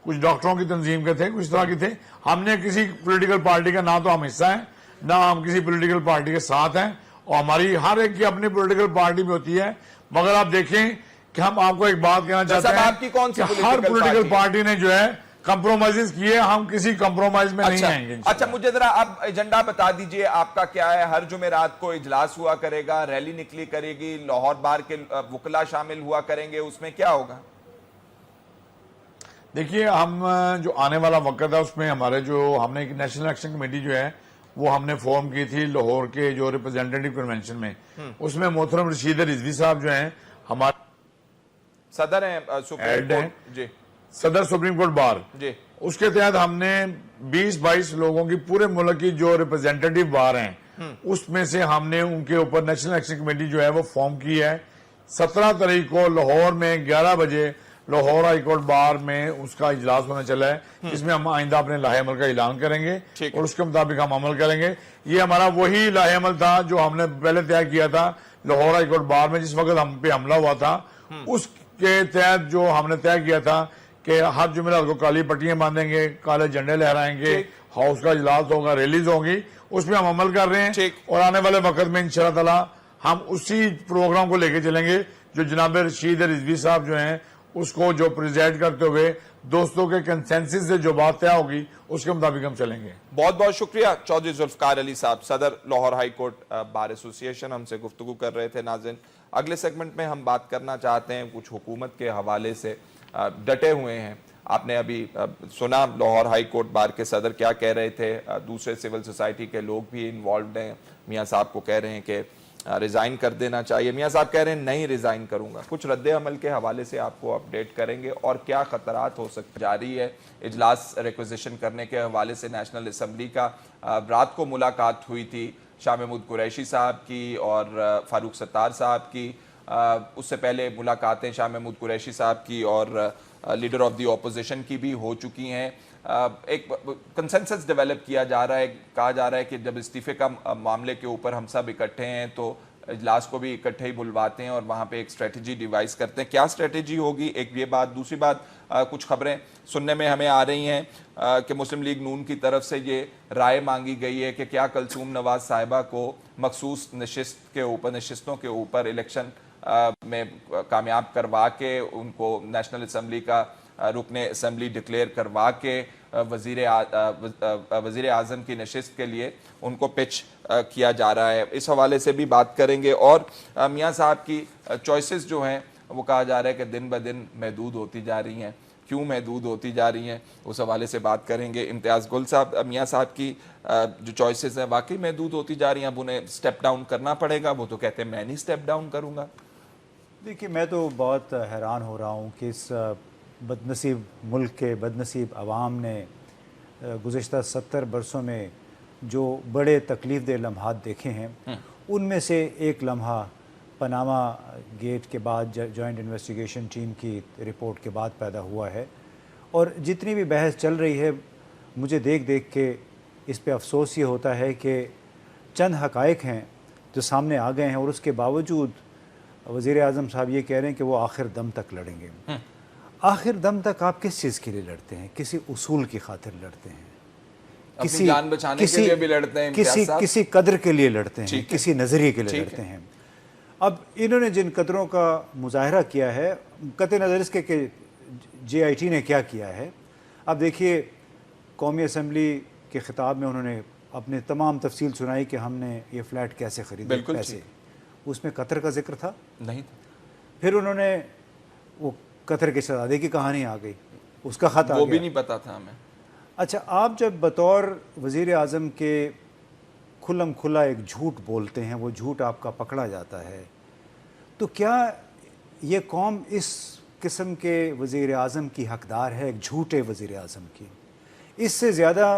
कुछ डॉक्टरों की तंजीम के थे, कुछ तरह के थे। हमने किसी पॉलिटिकल पार्टी का ना तो हम हिस्सा है, ना हम किसी पॉलिटिकल पार्टी के साथ हैं, और हमारी हर एक की अपनी पॉलिटिकल पार्टी भी होती है। मगर आप देखें कि हम आपको एक बात कहना चाहते हैं, आपकी कौन सी कि हर पॉलिटिकल पार्टी ने जो है कंप्रोमाइज किए, हम किसी कंप्रोमाइज में नहीं आएंगे। अच्छा, मुझे जरा आप एजेंडा बता दीजिए आपका क्या है। हर जुमेरात को इजलास हुआ करेगा, रैली निकली करेगी, लाहौर बार के वकला शामिल हुआ करेंगे, उसमें क्या होगा? देखिए, हम जो आने वाला वक्त है उसमें हमारे जो हमने एक नेशनल एक्शन कमेटी जो है वो हमने फॉर्म की थी लाहौर के जो रिप्रेजेंटेटिव कन्वेंशन में, उसमें मोहतरम रशीद रिजवी साहब जो हैं हमारे सदर हैं सुप्रीम कोर्ट जी, सदर सुप्रीम कोर्ट बार जी, उसके तहत हमने 20-22 लोगों की पूरे मुल्क की जो रिप्रेजेंटेटिव बार हैं उसमें से हमने उनके ऊपर नेशनल एक्शन कमेटी जो है वो फॉर्म की है। 17 तारीख को लाहौर में 11 बजे लाहौर हाई कोर्ट बार में उसका इजलास होने चला है, जिसमें हम आइंदा अपने लाहे अमल का ऐलान करेंगे और उसके मुताबिक हम अमल करेंगे। ये हमारा वही लाहे अमल था जो हमने पहले तय किया था लाहौर हाई कोर्ट बार में, जिस वक्त हम पे हमला हुआ था। उसके तहत जो हमने तय किया था कि हर जुमेरात को काली पट्टियां बांधेंगे, काले झंडे लहराएंगे, हाउस का इजलास होगा, रिलीज होगी, उसमें हम अमल कर रहे हैं। और आने वाले वक्त में इंशाअल्लाह ताला हम उसी प्रोग्राम को लेके चलेंगे जो जनाब रशीद रिजवी साहब जो हैं उसको जो प्रेजेंट करते हुए दोस्तों के कंसेंसस से जो बात तय होगी उसके मुताबिक हम चलेंगे। बहुत बहुत शुक्रिया चौधरी जुल्फकार अली साहब, सदर Lahore high court bar association, हमसे गुफ्तगू कर रहे थे। नाज़रीन, अगले सेगमेंट में हम बात करना चाहते हैं कुछ हुकूमत के हवाले से डटे हुए हैं। आपने अभी सुना लाहौर हाई कोर्ट बार के सदर क्या कह रहे थे, दूसरे सिविल सोसाइटी के लोग भी इन्वॉल्व हैं। मियाँ साहब को कह रहे हैं कि रिज़ाइन कर देना चाहिए, मियाँ साहब कह रहे हैं नहीं रिज़ाइन करूंगा। कुछ रद्द अमल के हवाले से आपको अपडेट करेंगे और क्या खतरात हो सकते। जारी है इजलास रिक्वेजिशन करने के हवाले से नेशनल असम्बली का। रात को मुलाकात हुई थी शाह महमूद कुरैशी साहब की और फारूक सत्तार साहब की। उससे पहले मुलाकातें शाह महमूद कुरैशी साहब की और लीडर ऑफ द ऑपोजिशन की भी हो चुकी हैं। एक कंसेंसस डेवलप किया जा रहा है, कहा जा रहा है कि जब इस्तीफे का मामले के ऊपर हम सब इकट्ठे हैं तो इजलास को भी इकट्ठे ही बुलवाते हैं और वहाँ पे एक स्ट्रेटजी डिवाइस करते हैं। क्या स्ट्रेटजी होगी, एक ये बात। दूसरी बात, कुछ खबरें सुनने में हमें आ रही हैं कि मुस्लिम लीग नून की तरफ से ये राय मांगी गई है कि क्या कलसूम नवाज साहिबा को मखसूस नशिस्तों के ऊपर इलेक्शन में कामयाब करवा के उनको नेशनल असम्बली का रुकने असम्बली डिक्लेयर करवा के वज़ीर आज़म की नशिस्त के लिए उनको पिच किया जा रहा है। इस हवाले से भी बात करेंगे। और मियाँ साहब की चॉइसेस जो हैं वो कहा जा रहा है कि दिन ब दिन महदूद होती जा रही हैं। क्यों महदूद होती जा रही हैं, उस हवाले से बात करेंगे। इम्तियाज़ गुल साहब, मियाँ साहब की जो चॉइसेस हैं वाकई महदूद होती जा रही हैं, अब उन्हें स्टेप डाउन करना पड़ेगा। वो तो कहते हैं मैं नहीं स्टेप डाउन करूँगा। देखिए, मैं तो बहुत हैरान हो रहा हूँ कि इस बदनसीब मुल्क के बदनसीब अवाम ने गुज़िश्ता 70 बरसों में जो बड़े तकलीफ़ दे लम्हात देखे हैं, उनमें से एक लम्हा पनामा गेट के बाद जॉइंट इन्वेस्टिगेशन टीम की रिपोर्ट के बाद पैदा हुआ है। और जितनी भी बहस चल रही है, मुझे देख देख के इस पे अफसोस ये होता है कि चंद हक़ाइक़ हैं जो सामने आ गए हैं और उसके बावजूद वज़ीर आज़म साहब ये कह रहे हैं कि वो आखिर दम तक लड़ेंगे। आखिर दम तक आप किस चीज़ के लिए लड़ते हैं? किसी उसूल की खातिर लड़ते हैं, किसी जान बचाने के लिए भी लड़ते हैं, किसी कदर के लिए लड़ते हैं, किसी नज़रिए के लिए लड़ते हैं। अब इन्होंने जिन कदरों का मुजाहरा किया है, कतई नज़र इसके कि JIT ने क्या किया है। अब देखिए, कौमी असम्बली के ख़िताब में उन्होंने अपने तमाम तफसील सुनाई कि हमने ये फ्लैट कैसे ख़रीदे, पैसे, उसमें कतर का जिक्र था नहीं। फिर उन्होंने वो कतर के शहजादे की कहानी आ गई, उसका ख़त वो भी नहीं पता था हमें। अच्छा, आप जब बतौर वज़ीर आज़म के खुल्लम खुला एक झूठ बोलते हैं, वो झूठ आपका पकड़ा जाता है, तो क्या ये कौम इस किस्म के वज़ीर आज़म की हकदार है, एक झूठे वज़ीर आज़म की? इससे ज़्यादा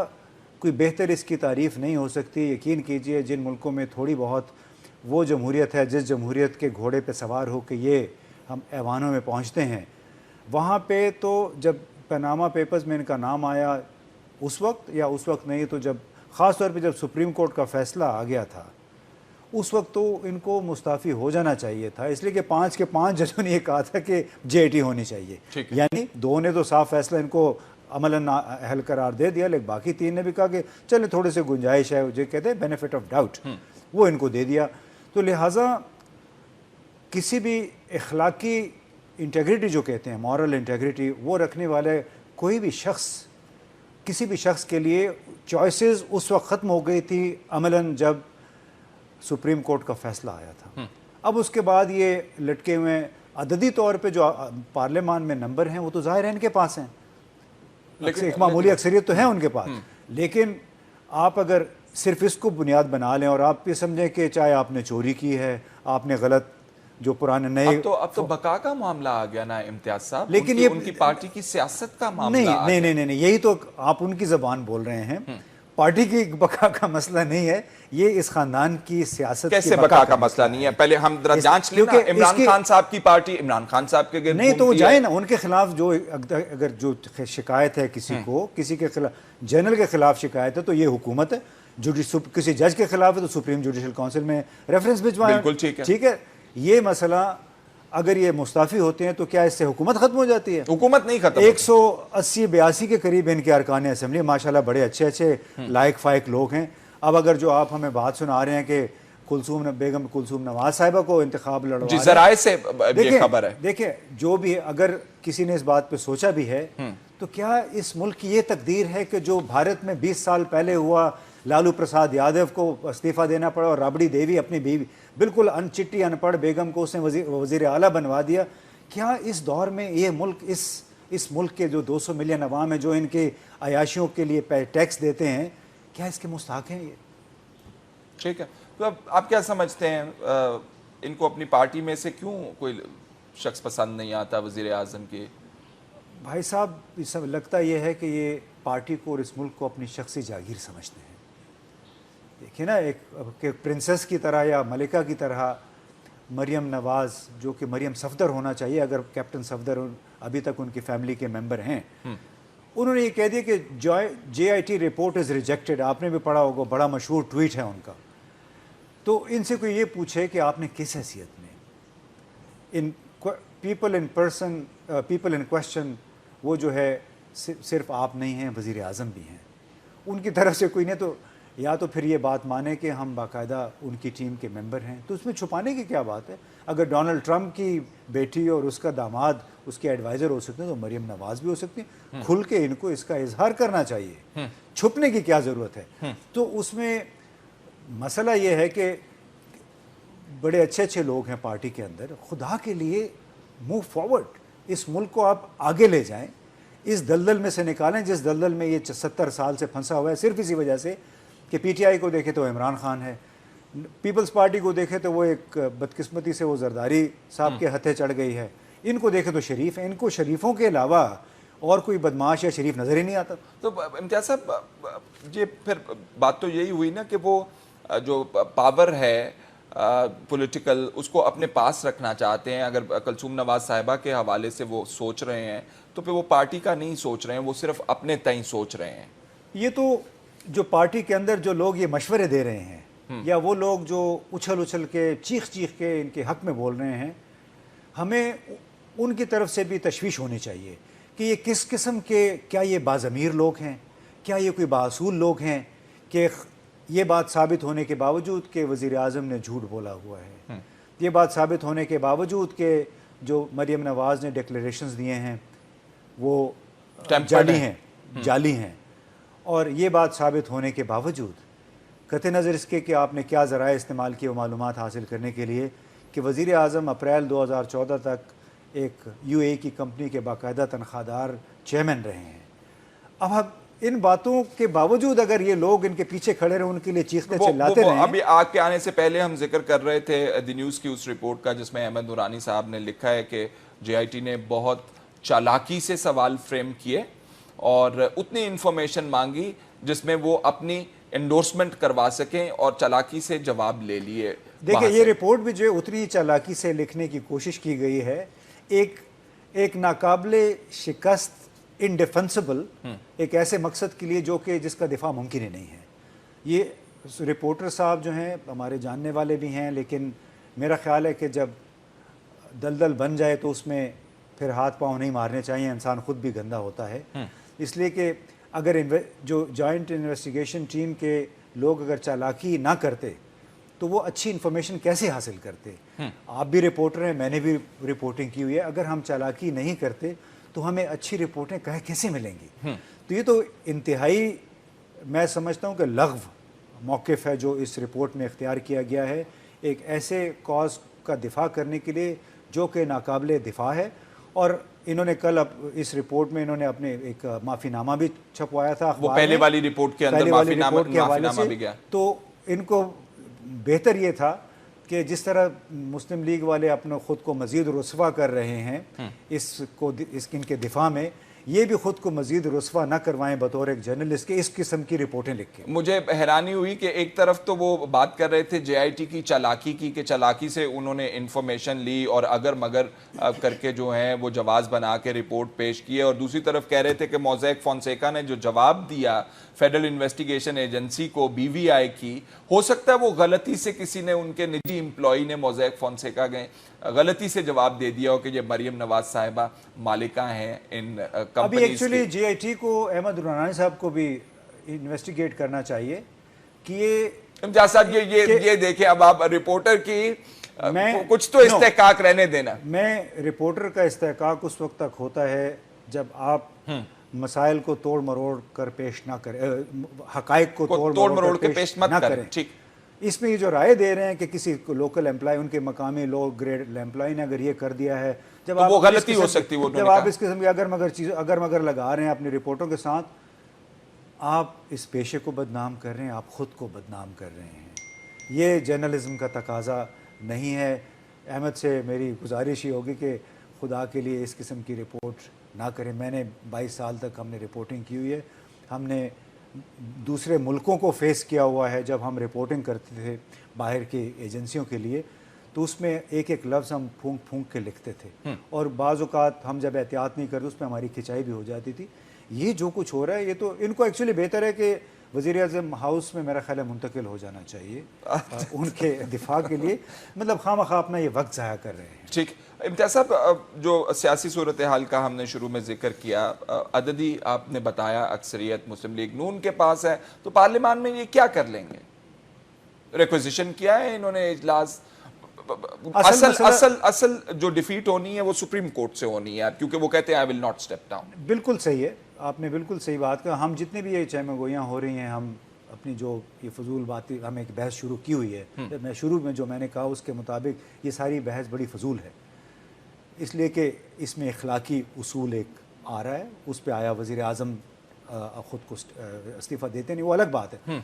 कोई बेहतर इसकी तारीफ़ नहीं हो सकती। यकीन कीजिए, जिन मुल्कों में थोड़ी बहुत वो जमहूरियत है, जिस जमहूरियत के घोड़े पे सवार हो के ये हम ऐवानों में पहुंचते हैं, वहाँ पे तो जब पनामा पेपर्स में इनका नाम आया उस वक्त, या उस वक्त नहीं तो जब ख़ास तौर पे जब सुप्रीम कोर्ट का फ़ैसला आ गया था, उस वक्त तो इनको मुस्ताफ़ी हो जाना चाहिए था, इसलिए कि 5 के 5 जजों ने ये कहा था कि JIT होनी चाहिए। यानी 2 ने तो साफ फैसला इनको अमलन अहल करार दे दिया, लेकिन बाकी 3 ने भी कहा कि चले थोड़े से गुंजाइश है, जो कहते हैं बेनिफिट ऑफ डाउट, वो इनको दे दिया। तो लिहाजा किसी भी इखलाकी इंटेग्रिटी जो कहते हैं, मॉरल इंटेग्रिटी, वो रखने वाले कोई भी शख्स, किसी भी शख्स के लिए चॉइसेस उस वक्त ख़त्म हो गई थी अमलन जब सुप्रीम कोर्ट का फैसला आया था। अब उसके बाद ये लटके हुए अददी तौर पे जो पार्लियामान में नंबर हैं वो तो जाहिर है इनके पास हैं, लेकिन एक मामूली अक्सरियत तो है उनके पास, लेकिन आप अगर सिर्फ इसको बुनियाद बना लें और आप ये समझें कि चाहे आपने चोरी की है, आपने गलत जो पुराने नए, अब तो बका का मामला आ गया ना इम्तियाज साहब, लेकिन ये ये उनकी पार्टी की सियासत का मामला नहीं, यही तो आप उनकी जबान बोल रहे हैं। पार्टी की बका का मसला नहीं है, ये इस खानदान की सियासत कैसे बका का मसला नहीं है? पहले हम जरा जांच लें ना, इमरान खान साहब की पार्टी इमरान खान साहब के नहीं तो वो जाए ना, उनके खिलाफ जो अगर जो शिकायत है किसी को, किसी के खिलाफ, जनरल के खिलाफ शिकायत है तो ये हुकूमत है, किसी जज के खिलाफ है तो सुप्रीम जुडिशल काउंसिल में रेफरेंस भिजवाएं। बिल्कुल ठीक है। ये मसला अगर ये मुस्ताफी होते हैं तो क्या इससे हुकूमत खत्म हो जाती है? हुकूमत नहीं खत्म। 180-82 के करीब इनके अरकान असेंबली, माशाल्लाह बड़े अच्छे लायक फायक लोग हैं। अब अगर जो आप हमें बात सुना रहे हैं कि बेगम कुलसूम नवाज साहिबा को इंतखाब लड़वा, जराए से ये खबर है, देखिए जो भी, अगर किसी ने इस बात पे सोचा भी है तो क्या इस मुल्क की ये तकदीर है कि जो भारत में 20 साल पहले हुआ, लालू प्रसाद यादव को इस्तीफा देना पड़ा और राबड़ी देवी अपनी बीवी, बिल्कुल अनचिट्टी अनपढ़ बेगम को उसने वजीर आला बनवा दिया। क्या इस दौर में ये मुल्क, इस मुल्क के जो 200 मिलियन अवाम है जो इनके अयाशियों के लिए टैक्स देते हैं, क्या इसके मुस्ताक हैं ये? ठीक है, तो अब आप क्या समझते हैं, इनको अपनी पार्टी में से क्यों कोई शख्स पसंद नहीं आता वजीर आज़म के? भाई साहब, इस सब लगता यह है कि ये पार्टी को और इस मुल्क को अपनी शख्सी जागीर समझते हैं। देखिए ना, एक प्रिंसेस की तरह या मलिका की तरह मरियम नवाज़, जो कि मरियम सफदर होना चाहिए अगर कैप्टन सफदर अभी तक उनकी फैमिली के मेंबर हैं, उन्होंने ये कह दिया कि JIT रिपोर्ट इज़ रिजेक्टेड। आपने भी पढ़ा होगा, बड़ा मशहूर ट्वीट है उनका। तो इनसे कोई ये पूछे कि आपने किस हैसियत में, पीपल इन क्वेश्चन, वो जो है सिर्फ आप नहीं हैं, वज़ीर आज़म भी हैं, उनकी तरफ से कोई नहीं, तो या तो फिर ये बात माने कि हम बाकायदा उनकी टीम के मेंबर हैं, तो उसमें छुपाने की क्या बात है? अगर डोनाल्ड ट्रंप की बेटी और उसका दामाद उसके एडवाइज़र हो सकते हैं तो मरियम नवाज़ भी हो सकती है। खुल के इनको इसका इजहार करना चाहिए, छुपने की क्या ज़रूरत है? तो उसमें मसला ये है कि बड़े अच्छे लोग हैं पार्टी के अंदर, खुदा के लिए मूव फॉरवर्ड, इस मुल्क को आप आगे ले जाएं, इस दलदल में से निकालें जिस दलदल में ये 70 साल से फंसा हुआ है, सिर्फ इसी वजह से कि PTI को देखे तो इमरान खान है, पीपल्स पार्टी को देखे तो वो एक बदकिस्मती से वो जरदारी साहब के हथे चढ़ गई है, इनको देखे तो शरीफ है, इनको शरीफों के अलावा और कोई बदमाश या शरीफ नज़र ही नहीं आता। तो इम्तियाज़ साहब, ये फिर बात तो यही हुई ना कि वो जो पावर है पॉलिटिकल, उसको अपने पास रखना चाहते हैं। अगर कुलसूम नवाज साहिबा के हवाले से वो सोच रहे हैं तो फिर वो पार्टी का नहीं सोच रहे हैं, वो सिर्फ अपने तय सोच रहे हैं। ये तो जो पार्टी के अंदर जो लोग ये मशवरे दे रहे हैं, या वो लोग जो उछल के चीख के इनके हक में बोल रहे हैं, हमें उनकी तरफ से भी तशवीश होनी चाहिए कि ये किस किस्म के, क्या ये बाज़मीर लोग हैं, क्या ये कोई बासूल लोग हैं कि ये बात साबित होने के बावजूद कि वज़ीर आज़म ने झूठ बोला हुआ है, ये बात साबित होने के बावजूद कि जो मरियम नवाज़ ने डिक्लेरेशंस दिए हैं वो जाली हैं, और ये बात साबित होने के बावजूद कतई नज़र इसके कि आपने क्या ज़राए इस्तेमाल किए मालूमात हासिल करने के लिए कि वज़ीर आज़म अप्रैल 2014 तक एक UAE की कंपनी के बाकायदा तनख्वाहदार चेयरमैन रहे हैं। अब इन बातों के बावजूद अगर ये लोग इनके पीछे खड़े रहे, उनके लिए चीखते चिल्लाते रहे। अभी आग के आने से पहले हम जिक्र कर रहे थे द न्यूज़ की उस रिपोर्ट का जिसमें अहमद नूरानी साहब ने लिखा है कि JIT ने बहुत चालाकी से सवाल फ्रेम किए और उतनी इंफॉर्मेशन मांगी जिसमें वो अपनी एंडोर्समेंट करवा सकें और चालाकी से जवाब ले लिए। देखिए, ये रिपोर्ट भी जो है उतनी चालाकी से लिखने की कोशिश की गई है एक नाकाबिले शिकस्त इनडिफेंसिबल एक ऐसे मकसद के लिए जो कि जिसका दिफा मुमकिन ही नहीं है। ये रिपोर्टर साहब जो हैं हमारे जानने वाले भी हैं, लेकिन मेरा ख्याल है कि जब दलदल बन जाए तो उसमें फिर हाथ पांव नहीं मारने चाहिए, इंसान खुद भी गंदा होता है। इसलिए कि अगर जो जॉइंट इन्वेस्टिगेशन टीम के लोग अगर चालाकी ना करते तो वो अच्छी इन्फॉर्मेशन कैसे हासिल करते। आप भी रिपोर्टर हैं, मैंने भी रिपोर्टिंग की हुई है। अगर हम चालाकी नहीं करते तो हमें अच्छी रिपोर्टें कैसे मिलेंगी। तो ये तो इंतहाई मैं समझता हूँ कि लग़्व मौक़िफ़ है जो इस रिपोर्ट में इख्तियार किया गया है, एक ऐसे कॉज का दिफा करने के लिए जो कि नाकाबिले दिफा है। और इन्होंने कल अब इस रिपोर्ट में इन्होंने अपने एक माफ़ीनामा भी छपवाया था, वो पहले वाली रिपोर्ट के अंदर माफ़ीनामा भी गया। तो इनको बेहतर ये था कि जिस तरह मुस्लिम लीग वाले अपने ख़ुद को मज़ीद रुस्वा कर रहे हैं इनके दिफा में, ये भी खुद को मजीद रुस्वा न करवाएं बतौर एक जर्नलिस्ट के इस किस्म की रिपोर्टें लिख के। मुझे हैरानी हुई कि एक तरफ तो वो बात कर रहे थे जेआईटी की चालाकी की, कि चालाकी से उन्होंने इंफॉर्मेशन ली और अगर मगर करके जो है वो जवाब बना के रिपोर्ट पेश की है, और दूसरी तरफ कह रहे थे कि मोज़ेक फोंसेका ने जो जवाब दिया फेडरल इन्वेस्टिगेशन एजेंसी को बीवीआई की, हो सकता है वो गलती से किसी ने उनके निजी एम्प्लॉई ने मोज़ेक फोंसेका गए गलती से जवाब दे दिया हो कि ये मरियम नवाज साहिबा मालिका हैं इन कंपनीज। अभी एक्चुअली जेआईटी को अहमद रुनानी साहब को भी इन्वेस्टिगेट करना चाहिए कि ये इम्तियाज साहब ये देखें, अब आप रिपोर्टर की कुछ तो इस्तेहकाक रहने देना। मैं रिपोर्टर का इस्तेहकाक उस वक्त तक होता है जब आप मसाइल को तोड़ मरोड़ कर पेश ना करें, हकायक को तोड़ मरोड़ के पेश ना करें। ठीक, इसमें ये जो राय दे रहे हैं कि किसी लोकल एम्प्लॉय, उनके मकामी लो ग्रेड एम्प्लॉय ने अगर ये कर दिया है, जब तो वो गलती हो सकती है। जब आप इस किस्म की अगर मगर लगा रहे हैं अपनी रिपोर्टों के साथ, आप इस पेशे को बदनाम कर रहे हैं, आप खुद को बदनाम कर रहे हैं। ये जर्नलिज्म का तकाजा नहीं है। अहमद से मेरी गुजारिश ही होगी कि खुदा के लिए इस किस्म की रिपोर्ट ना करें। मैंने 22 साल तक हमने रिपोर्टिंग की हुई है, हमने दूसरे मुल्कों को फेस किया हुआ है। जब हम रिपोर्टिंग करते थे बाहर की एजेंसियों के लिए, तो उसमें एक एक लफ्ज़ हम फूंक फूंक के लिखते थे, और बाज़ औक़ात हम जब एहतियात नहीं करते उसमें हमारी खिंचाई भी हो जाती थी। ये जो कुछ हो रहा है, ये तो इनको एक्चुअली बेहतर है कि वज़ीर-ए-आज़म हाउस में मेरा ख्याल है मुंतकिल हो जाना चाहिए उनके दिफा के लिए। मतलब खामखा अपना ये वक्त ज़ाया कर रहे हैं। ठीक, इम्तियाज़ साहब, जो सियासी सूरत हाल का हमने शुरू में जिक्र किया, अददी आपने बताया अक्सरियत मुस्लिम लीग नून के पास है, तो पार्लियामान में ये क्या कर लेंगे? रिक्वेजिशन किया है इन्होंने, इजलास असल जो डिफीट होनी है वो सुप्रीम कोर्ट से होनी है, क्योंकि वो कहते हैं I will not step down. बिल्कुल सही है, आपने बिल्कुल सही बात कहा। हम जितने भी ये चहमगोइयाँ हो रही हैं, हम अपनी जो ये फजूल बातें, हम एक बहस शुरू की हुई है, मैं शुरू में जो मैंने कहा उसके मुताबिक ये सारी बहस बड़ी फजूल है, इसलिए कि इसमें इखलाकी उसूल एक आ रहा है, उस पर आया वज़ीर आज़म ख़ुद को इस्तीफ़ा देते नहीं, वो अलग बात है।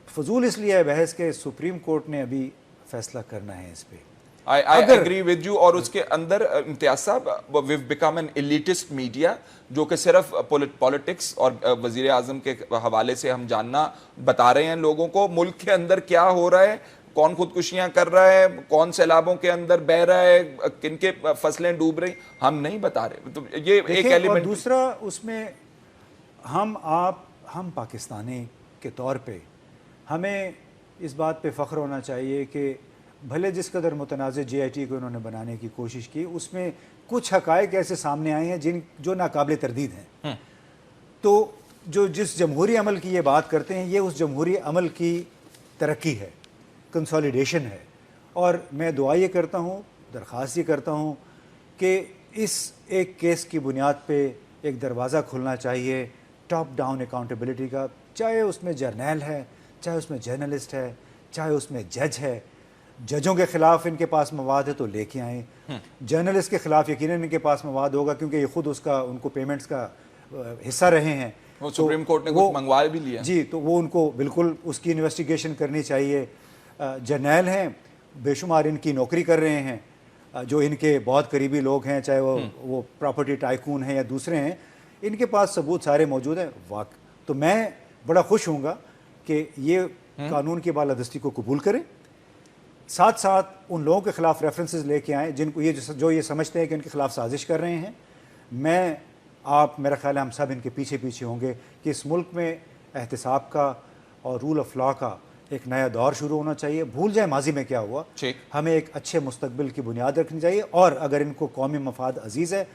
फजूल इसलिए है बहस के सुप्रीम कोर्ट ने अभी फैसला करना है इस पर। I agree with you। और उसके अंदर इम्तियाज साहब, we've become an elitist media, जो कि सिर्फ पॉलिटिक्स और वजीर आजम के हवाले से हम जानना बता रहे हैं लोगों को। मुल्क के अंदर क्या हो रहा है, कौन खुदकुशियां कर रहा है, कौन सैलाबों के अंदर बह रहा है, किनके फसलें डूब रही, हम नहीं बता रहे। तो ये एक एलिमेंट। दूसरा, उसमें हम पाकिस्तानी के तौर पे हमें इस बात पे फ़ख्र होना चाहिए कि भले जिस कदर मुतनाज़ जेआईटी को उन्होंने बनाने की कोशिश की, उसमें कुछ हक़ाइक़ ऐसे सामने आए हैं जो नाकाबिले तरदीद हैं। तो जो जिस जमहूरी अमल की ये बात करते हैं, ये उस जमहूरी अमल की तरक्की है, कंसोलिडेशन है। और मैं दुआ ये करता हूँ, दरख्वास्त ये करता हूँ कि इस एक केस की बुनियाद पे एक दरवाज़ा खुलना चाहिए टॉप डाउन अकाउंटेबिलिटी का, चाहे उसमें जर्नैल है, चाहे उसमें जर्नलिस्ट है, चाहे उसमें जज है। जजों के खिलाफ इनके पास मवाद है तो लेके आए, जर्नलिस्ट के खिलाफ यकीनन इनके पास मवाद होगा, क्योंकि ये खुद उनको पेमेंट्स का हिस्सा रहे हैं। वो सुप्रीम कोर्ट ने कुछ मंगवा भी लिया जी, तो वो उनको बिल्कुल उसकी इन्वेस्टिगेशन करनी चाहिए। जर्नैल हैं, बेशुमार इनकी नौकरी कर रहे हैं, जो इनके बहुत करीबी लोग हैं, चाहे वो प्रॉपर्टी टाइकून हैं या दूसरे हैं, इनके पास सबूत सारे मौजूद हैं। तो मैं बड़ा खुश हूँगा कि ये कानून की बालादस्ती को कबूल करें, साथ साथ उन लोगों के ख़िलाफ़ रेफरेंसेस लेके आएँ जिनको जो ये समझते हैं कि उनके ख़िलाफ़ साजिश कर रहे हैं। मैं, आप, मेरा ख्याल है हम सब इनके पीछे पीछे होंगे कि इस मुल्क में एहतिसाब का और रूल ऑफ लॉ का एक नया दौर शुरू होना चाहिए। भूल जाए माजी में क्या हुआ, हमें एक अच्छे मुस्तकबिल की बुनियाद रखनी चाहिए। और अगर इनको कौमी मफाद अजीज़ है,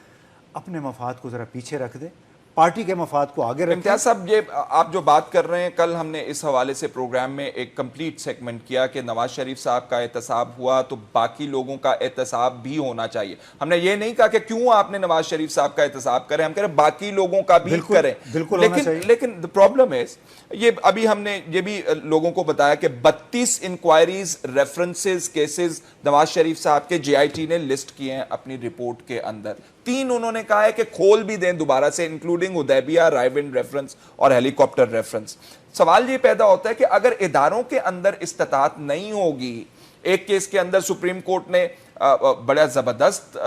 अपने मफाद को ज़रा पीछे रख दें, पार्टी के मफाद को आगे रखें। इम्तियाज साहब, ये आप जो बात कर रहे हैं, कल हमने इस हवाले से प्रोग्राम में एक कंप्लीट सेगमेंट किया कि नवाज शरीफ साहब का एहतसाब हुआ तो बाकी लोगों का एहतसाब भी होना चाहिए। हमने ये नहीं कहा कि क्यों आपने नवाज शरीफ साहब का एहतसाब करें, हम कह रहे बाकी लोगों का भी करें। बिल्कुल लेकिन द प्रॉब्लम इज, ये अभी हमने ये भी लोगों को बताया कि 32 inquiries, references, cases Nawaz Sharif साहब के जेआईटी ने लिस्ट किए हैं अपनी रिपोर्ट के अंदर। 3 उन्होंने कहा है कि खोल भी दें दोबारा से, इंक्लूडिंग उदैबिया, रायविंड रेफरेंस और हेलीकॉप्टर रेफरेंस। सवाल ये पैदा होता है कि अगर इदारों के अंदर इस्तात नहीं होगी, एक केस के अंदर सुप्रीम कोर्ट ने बड़ा जबरदस्त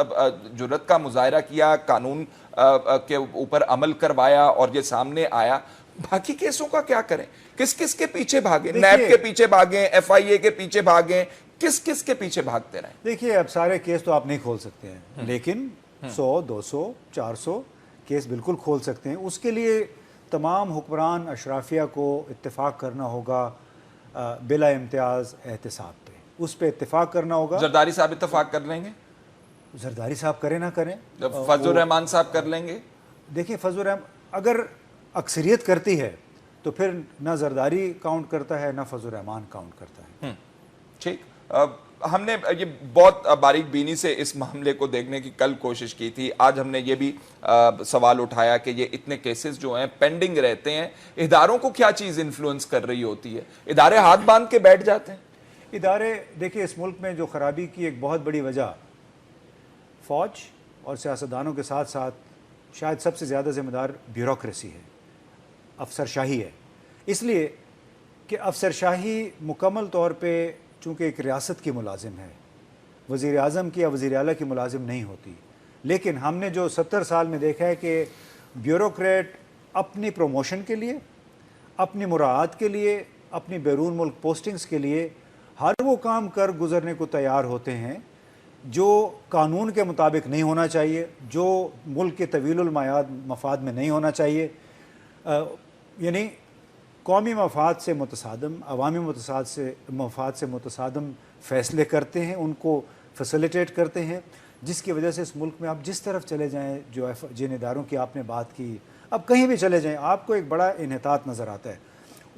जुर्रत का मुजाहरा किया, कानून के ऊपर अमल करवाया और ये सामने आया, बाकी केसों का क्या करें? किस किस के पीछे भागे? नैब के पीछे भागे, एफआईए के पीछे भागे, किस किस के पीछे भागते रहे? देखिए, अब सारे केस तो आप नहीं खोल सकते हैं, लेकिन 100, 200, 400 केस बिल्कुल खोल सकते हैं। उसके लिए तमाम हुक्मरान अशराफिया को इत्तेफाक करना होगा बिला इम्तियाज एहतसाब पे, उस पर इत्तेफाक करना होगा। जरदारी साहब इत्तेफाक कर लेंगे? जरदारी साहब करें ना करें, फजलुर रहमान साहब कर लेंगे? देखिए, फजलुर रहमान अगर अक्सरियत करती है तो फिर ना जरदारी काउंट करता है ना फजलुर रहमान काउंट करता है। ठीक, हमने ये बहुत बारीक बीनी से इस मामले को देखने की कल कोशिश की थी। आज हमने ये भी सवाल उठाया कि ये इतने केसेस जो हैं पेंडिंग रहते हैं, इदारों को क्या चीज़ इन्फ्लुएंस कर रही होती है? इदारे हाथ बांध के बैठ जाते हैं। इदारे, देखिए, इस मुल्क में जो खराबी की एक बहुत बड़ी वजह फ़ौज और सियासतदानों के साथ साथ शायद सबसे ज़्यादा ज़िम्मेदार ब्यूरोक्रेसी है, अफसरशाही है। इसलिए कि अफसरशाही मुकम्मल तौर पे चूँकि एक रियासत की मुलाजिम है, वज़ीर आज़म की या वज़ीर आला की मुलाजिम नहीं होती। लेकिन हमने जो 70 साल में देखा है कि ब्यूरोक्रेट अपनी प्रमोशन के लिए, अपनी मुराद के लिए, अपनी बैरून मुल्क पोस्टिंग्स के लिए हर वो काम कर गुजरने को तैयार होते हैं जो कानून के मुताबिक नहीं होना चाहिए, जो मुल्क के तवीलुल मफाद में नहीं होना चाहिए। यानी कौमी मफाद से मुतसादम, अवामी मफाद से मुतसादम फ़ैसले करते हैं, उनको फैसिलिटेट करते हैं, जिसकी वजह से इस मुल्क में आप जिस तरफ चले जाएं, जिन इदारों की आपने बात की, अब कहीं भी चले जाएं आपको एक बड़ा इन्हितात नज़र आता है।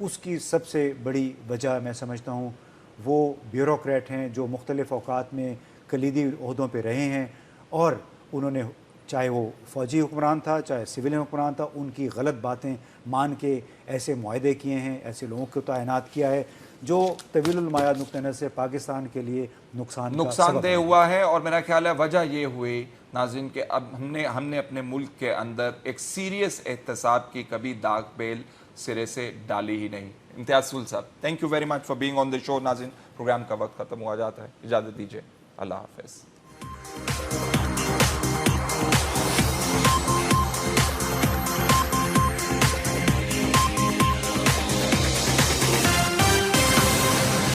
उसकी सबसे बड़ी वजह मैं समझता हूँ वो ब्यूरोक्रेट हैं जो मुख्तलिफ़ औकात में कलीदी ओहदों पर रहे हैं और उन्होंने, चाहे वो फ़ौजी हुक्मरान था चाहे सिविल हुक्मरान था, उनकी गलत बातें मान के ऐसे मुआहदे किए हैं, ऐसे लोगों को तैनात किया है जो तवीलुल मयाद नुक्ते नज़र से पाकिस्तान के लिए नुकसानदेह हुआ है। और मेरा ख्याल है वजह ये हुई नाज़रीन के अब हमने अपने मुल्क के अंदर एक सीरियस एहतसाब की कभी दाग बेल सिरे से डाली ही नहीं। इम्तियाज सुल साहब, thank you very much for being on the show. नाज़रीन, प्रोग्राम का वक्त ख़त्म हुआ जाता है, इजाज़त दीजिए, अल्लाह हाफ़िज़।